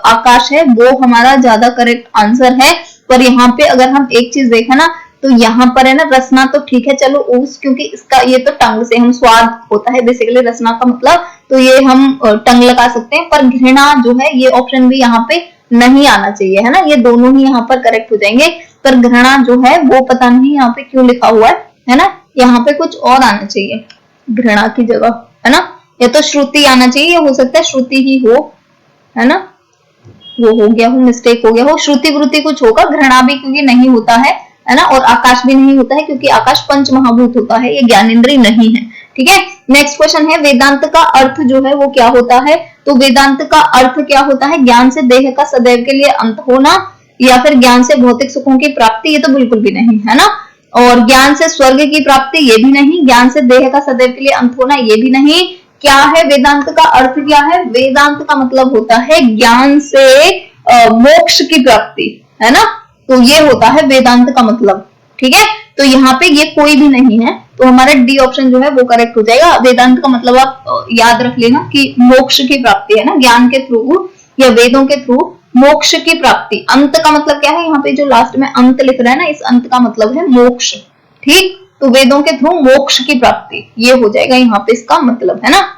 आकाश है वो हमारा ज्यादा करेक्ट आंसर है। पर यहाँ पे अगर हम एक चीज देखें ना, तो यहाँ पर है ना रसना तो ठीक है, चलो उस, क्योंकि इसका ये तो टंग से हम स्वाद होता है बेसिकली रसना का मतलब, तो ये हम टंग लगा सकते हैं। पर घृणा जो है ये ऑप्शन भी यहाँ पे नहीं आना चाहिए, है ना, ये दोनों ही यहाँ पर करेक्ट हो जाएंगे। पर घृणा जो है वो पता नहीं यहाँ पे क्यों लिखा हुआ है ना, यहाँ पे कुछ और आना चाहिए घृणा की जगह, है ना, या तो श्रुति आना चाहिए, हो सकता है श्रुति ही हो, है ना, वो हो गया हो, मिस्टेक हो गया हो, श्रुति वृत्ति कुछ होगा, घृणा भी क्योंकि नहीं होता है ना, और आकाश भी नहीं होता है क्योंकि आकाश पंच महाभूत होता है, ये ज्ञानेंद्रिय नहीं है। ठीक है, नेक्स्ट क्वेश्चन है, वेदांत का अर्थ जो है वो क्या होता है? तो वेदांत का अर्थ क्या होता है? ज्ञान से देह का सदैव के लिए अंत होना, या फिर ज्ञान से भौतिक सुखों की प्राप्ति, ये तो बिल्कुल भी नहीं, है ना, और ज्ञान से स्वर्ग की प्राप्ति, ये भी नहीं, ज्ञान से देह का सदैव के लिए अंत होना, ये भी नहीं। क्या है वेदांत का अर्थ? क्या है? वेदांत का मतलब होता है ज्ञान से मोक्ष की प्राप्ति, है ना, तो ये होता है वेदांत का मतलब। ठीक है, तो यहाँ पे ये कोई भी नहीं है, तो हमारा डी ऑप्शन जो है वो करेक्ट हो जाएगा। वेदांत का मतलब आप याद रख लेना कि मोक्ष की प्राप्ति, है ना, ज्ञान के थ्रू या वेदों के थ्रू मोक्ष की प्राप्ति। अंत का मतलब क्या है? यहाँ पे जो लास्ट में अंत लिख रहा है ना, इस अंत का मतलब है मोक्ष। ठीक, तो वेदों के थ्रू मोक्ष की प्राप्ति, ये हो जाएगा यहाँ पे इसका मतलब, है ना।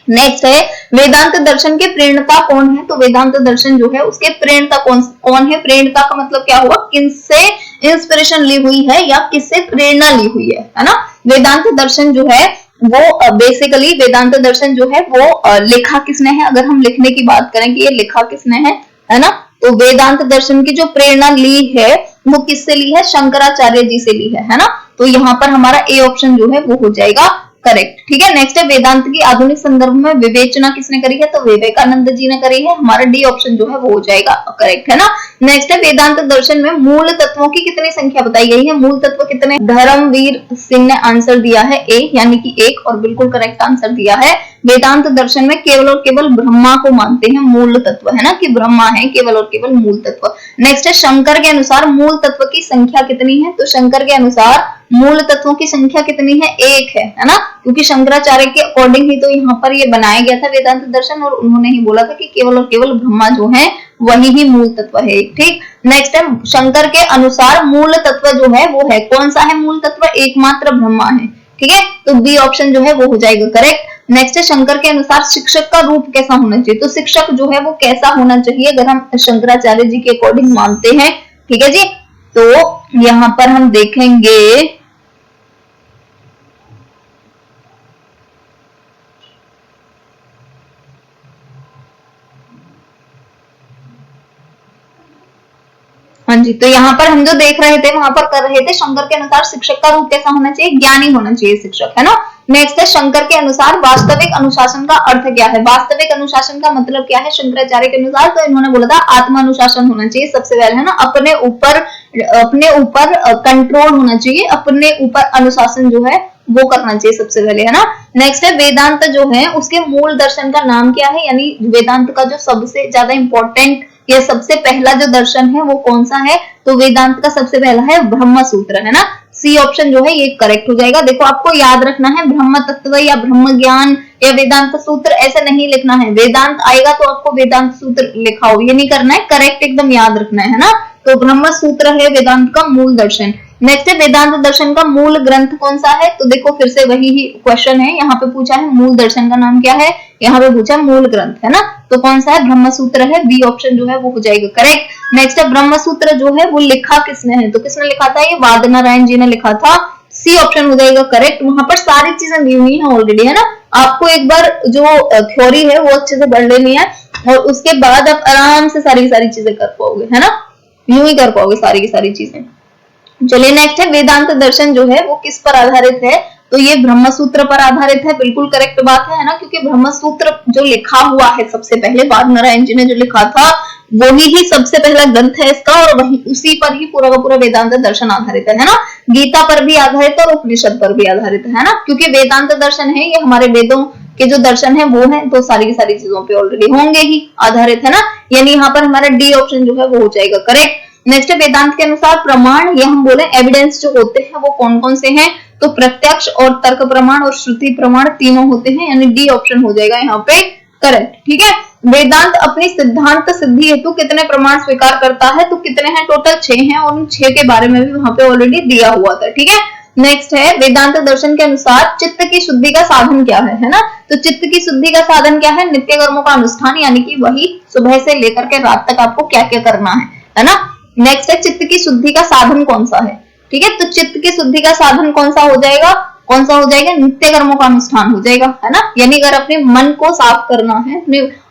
नेक्स्ट है, वेदांत दर्शन के प्रेरणता कौन है? तो वेदांत दर्शन जो है उसके प्रेरणता कौन है? प्रेरणता का मतलब क्या हुआ? किससे इंस्पिरेशन ली हुई है या किससे प्रेरणा ली हुई है ना। वेदांत दर्शन जो है वो बेसिकली वेदांत दर्शन जो है वो लिखा किसने है? अगर हम लिखने की बात करें कि ये लिखा किसने है ना, तो वेदांत दर्शन की जो प्रेरणा ली है वो किससे ली है? शंकराचार्य जी से ली है ना। तो यहाँ पर हमारा ए ऑप्शन जो है वो हो जाएगा करेक्ट। ठीक है, नेक्स्ट है, वेदांत की आधुनिक संदर्भ में विवेचना किसने करी है? तो विवेकानंद जी ने करी है। हमारा डी ऑप्शन जो है वो हो जाएगा करेक्ट, है ना। नेक्स्ट है, वेदांत दर्शन में मूल तत्वों की कितनी संख्या बताई गई है? मूल तत्व कितने? धर्मवीर सिंह ने आंसर दिया है ए, यानी कि एक, और बिल्कुल करेक्ट आंसर दिया है। वेदांत दर्शन में केवल और केवल ब्रह्मा को मानते हैं मूल तत्व, है ना, कि ब्रह्मा है केवल और केवल मूल तत्व। नेक्स्ट है, शंकर के अनुसार मूल तत्व की संख्या कितनी है? तो शंकर के अनुसार मूल तत्वों की संख्या कितनी है? एक है ना, क्योंकि शंकराचार्य के अकॉर्डिंग ही तो यहाँ पर ये बनाया गया था वेदांत दर्शन, और उन्होंने ही बोला था कि केवल और केवल ब्रह्मा जो है वही ही मूल तत्व है। ठीक, नेक्स्ट है, शंकर के अनुसार मूल तत्व जो है वो है, कौन सा है मूल तत्व? एकमात्र ब्रह्मा है। ठीक है, तो बी ऑप्शन जो है वो हो जाएगा करेक्ट। नेक्स्ट है, शंकर के अनुसार शिक्षक का रूप कैसा होना चाहिए? तो शिक्षक जो है वो कैसा होना चाहिए अगर हम शंकराचार्य जी के अकॉर्डिंग मानते हैं? ठीक है जी, तो यहाँ पर हम देखेंगे हाँ जी, तो यहाँ पर हम जो देख रहे थे वहां पर कर रहे थे शंकर के अनुसार शिक्षक का रूप कैसा होना चाहिए? ज्ञानी होना चाहिए शिक्षक, है ना। नेक्स्ट है, शंकर के अनुसार वास्तविक अनुशासन का अर्थ क्या है? वास्तविक अनुशासन का मतलब क्या है शंकराचार्य के अनुसार? तो इन्होंने बोला था आत्मानुशासन होना चाहिए सबसे पहले, है ना, अपने ऊपर कंट्रोल होना चाहिए, अपने ऊपर अनुशासन जो है वो करना चाहिए सबसे पहले, है ना। नेक्स्ट है वेदांत जो है उसके मूल दर्शन का नाम क्या है, यानी वेदांत का जो सबसे ज्यादा इंपॉर्टेंट या सबसे पहला जो दर्शन है वो कौन सा है, तो वेदांत का सबसे पहला है ब्रह्म सूत्र, है ना। सी ऑप्शन जो है ये करेक्ट हो जाएगा। देखो आपको याद रखना है ब्रह्म तत्व या ब्रह्म ज्ञान या वेदांत सूत्र ऐसे नहीं लिखना है, वेदांत आएगा तो आपको वेदांत सूत्र लिखा हो, ये नहीं करना है, करेक्ट एकदम याद रखना है ना। तो ब्रह्म सूत्र है वेदांत का मूल दर्शन। नेक्स्ट है वेदांत दर्शन का मूल ग्रंथ कौन सा है, तो देखो फिर से वही ही क्वेश्चन है, यहाँ पे पूछा है मूल दर्शन का नाम क्या है, यहाँ पे पूछा मूल ग्रंथ, है ना। तो कौन सा है, ब्रह्म सूत्र है, बी ऑप्शन जो है वो हो जाएगा करेक्ट। नेक्स्ट है ब्रह्म सूत्र जो है वो लिखा किसने है, तो किसने लिखा था, ये वादनारायण जी ने लिखा था, सी ऑप्शन हो जाएगा करेक्ट। वहां पर सारी चीजें दी हुई है ऑलरेडी, है ना। आपको एक बार जो थ्योरी है वो अच्छे से पढ़ लेनी है और उसके बाद आप आराम से सारी चीजें कर पाओगे, है ना, यूं ही कर पाओगे सारी की सारी चीजें। चलिए नेक्स्ट है वेदांत दर्शन जो है वो किस पर आधारित है, तो ये ब्रह्म सूत्र पर आधारित है, बिल्कुल करेक्ट बात है ना, क्योंकि ब्रह्म सूत्र जो लिखा हुआ है सबसे पहले वादनारायण जी ने जो लिखा था वही ही सबसे पहला ग्रंथ है इसका, और वही उसी पर ही पूरा का पूरा वेदांत दर्शन आधारित है ना। गीता पर भी आधारित है और उपनिषद पर भी आधारित है ना, क्योंकि वेदांत दर्शन है ये हमारे वेदों के जो दर्शन है वो है, तो सारी की सारी चीजों पे ऑलरेडी होंगे ही आधारित, है ना। यानी यहाँ पर हमारा डी ऑप्शन जो है वो हो जाएगा करेक्ट। नेक्स्ट वेदांत के अनुसार प्रमाण, ये हम बोले एविडेंस जो होते हैं वो कौन कौन से हैं, तो प्रत्यक्ष और तर्क प्रमाण और श्रुति प्रमाण तीनों होते हैं, यानी डी ऑप्शन हो जाएगा यहाँ पे करेक्ट, ठीक है। वेदांत अपनी सिद्धांत सिद्धि हेतु कितने प्रमाण स्वीकार करता है, तो कितने हैं, टोटल 6 हैं, और उन 6 के बारे में भी वहां पे ऑलरेडी दिया हुआ था, ठीक है। नेक्स्ट है वेदांत दर्शन के अनुसार चित्त की शुद्धि का साधन क्या है ना, तो चित्त की शुद्धि का साधन क्या है, नित्य कर्मों का अनुष्ठान, यानी कि वही सुबह से लेकर के रात तक आपको क्या क्या करना है ना। नेक्स्ट है चित्त की शुद्धि का साधन कौन सा है, ठीक है, तो चित्त की शुद्धि का साधन कौन सा हो जाएगा, नित्य कर्मों का अनुष्ठान हो जाएगा, है ना। यानी अगर अपने मन को साफ करना है,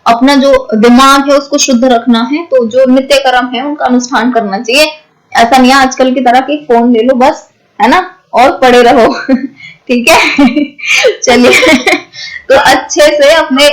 अपना जो दिमाग है उसको शुद्ध रखना है, तो जो नित्य कर्म है उनका अनुष्ठान करना चाहिए। ऐसा नहीं है आजकल की तरह की फोन ले लो बस, है ना, और पड़े रहो ठीक है चलिए तो अच्छे से अपने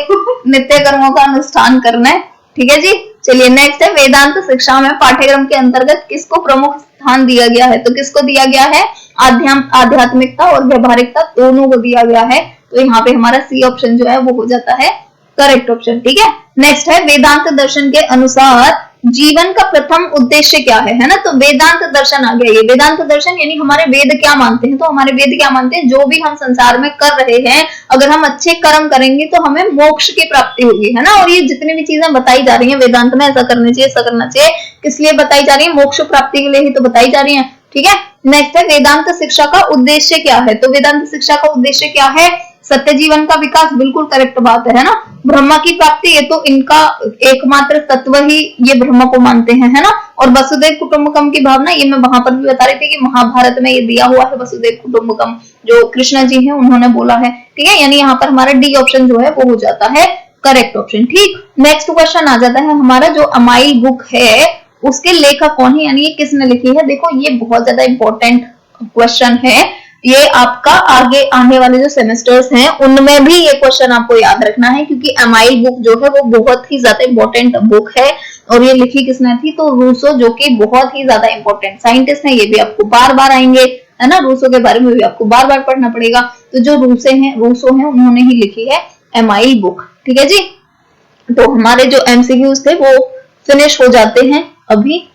नित्य कर्मों का अनुष्ठान करना है, ठीक है जी। चलिए नेक्स्ट है वेदांत शिक्षा में पाठ्यक्रम के अंतर्गत किसको प्रमुख स्थान दिया गया है, तो किसको दिया गया है, आध्यात्मिकता और व्यवहारिकता दोनों को दिया गया है, तो यहाँ पे हमारा सी ऑप्शन जो है वो हो जाता है करेक्ट ऑप्शन, ठीक है। नेक्स्ट है वेदांत दर्शन के अनुसार जीवन का प्रथम उद्देश्य क्या है ना, तो वेदांत दर्शन आ गया, ये वेदांत दर्शन यानी हमारे वेद क्या मानते हैं, तो हमारे वेद क्या मानते हैं, जो भी हम संसार में कर रहे हैं अगर हम अच्छे कर्म करेंगे तो हमें मोक्ष की प्राप्ति होगी, है ना। और ये जितनी भी चीजें बताई जा रही है वेदांत में, ऐसा करना चाहिए, ऐसा करना चाहिए, किस लिए बताई जा रही है, मोक्ष प्राप्ति के लिए ही तो बताई जा रही है, ठीक है। नेक्स्ट है वेदांत शिक्षा का उद्देश्य क्या है, तो वेदांत शिक्षा का उद्देश्य क्या है, सत्य जीवन का विकास, बिल्कुल करेक्ट बात है ना। ब्रह्म की प्राप्ति, ये तो इनका एकमात्र तत्व ही ये ब्रह्म को मानते हैं, है ना। और वसुदेव कुटुंबकम की भावना, ये मैं वहां पर भी बता रही थी कि महाभारत में ये दिया हुआ है, वसुदेव कुटुंबकम जो कृष्ण जी हैं उन्होंने बोला है, ठीक है। यानी यहाँ पर हमारा डी ऑप्शन जो है वो हो जाता है करेक्ट ऑप्शन, ठीक। नेक्स्ट क्वेश्चन आ जाता है हमारा, जो अमाइल बुक है उसके लेखक कौन है, यानी ये किसने लिखी है। देखो ये बहुत ज्यादा इंपॉर्टेंट क्वेश्चन है, ये आपका आगे आने वाले जो सेमेस्टर्स हैं उनमें भी ये क्वेश्चन आपको याद रखना है, क्योंकि अमाइल बुक जो है वो बहुत ही ज्यादा इंपॉर्टेंट बुक है, और ये लिखी किसने थी, तो रूसो, जो कि बहुत ही ज्यादा इंपॉर्टेंट साइंटिस्ट है, ये भी आपको बार बार आएंगे, है ना। रूसो के बारे में भी आपको बार बार पढ़ना पड़ेगा, तो जो रूसो हैं उन्होंने ही लिखी है अमाइल बुक, ठीक है जी। तो हमारे जो एमसीक्यूज थे वो फिनिश हो जाते हैं अभी।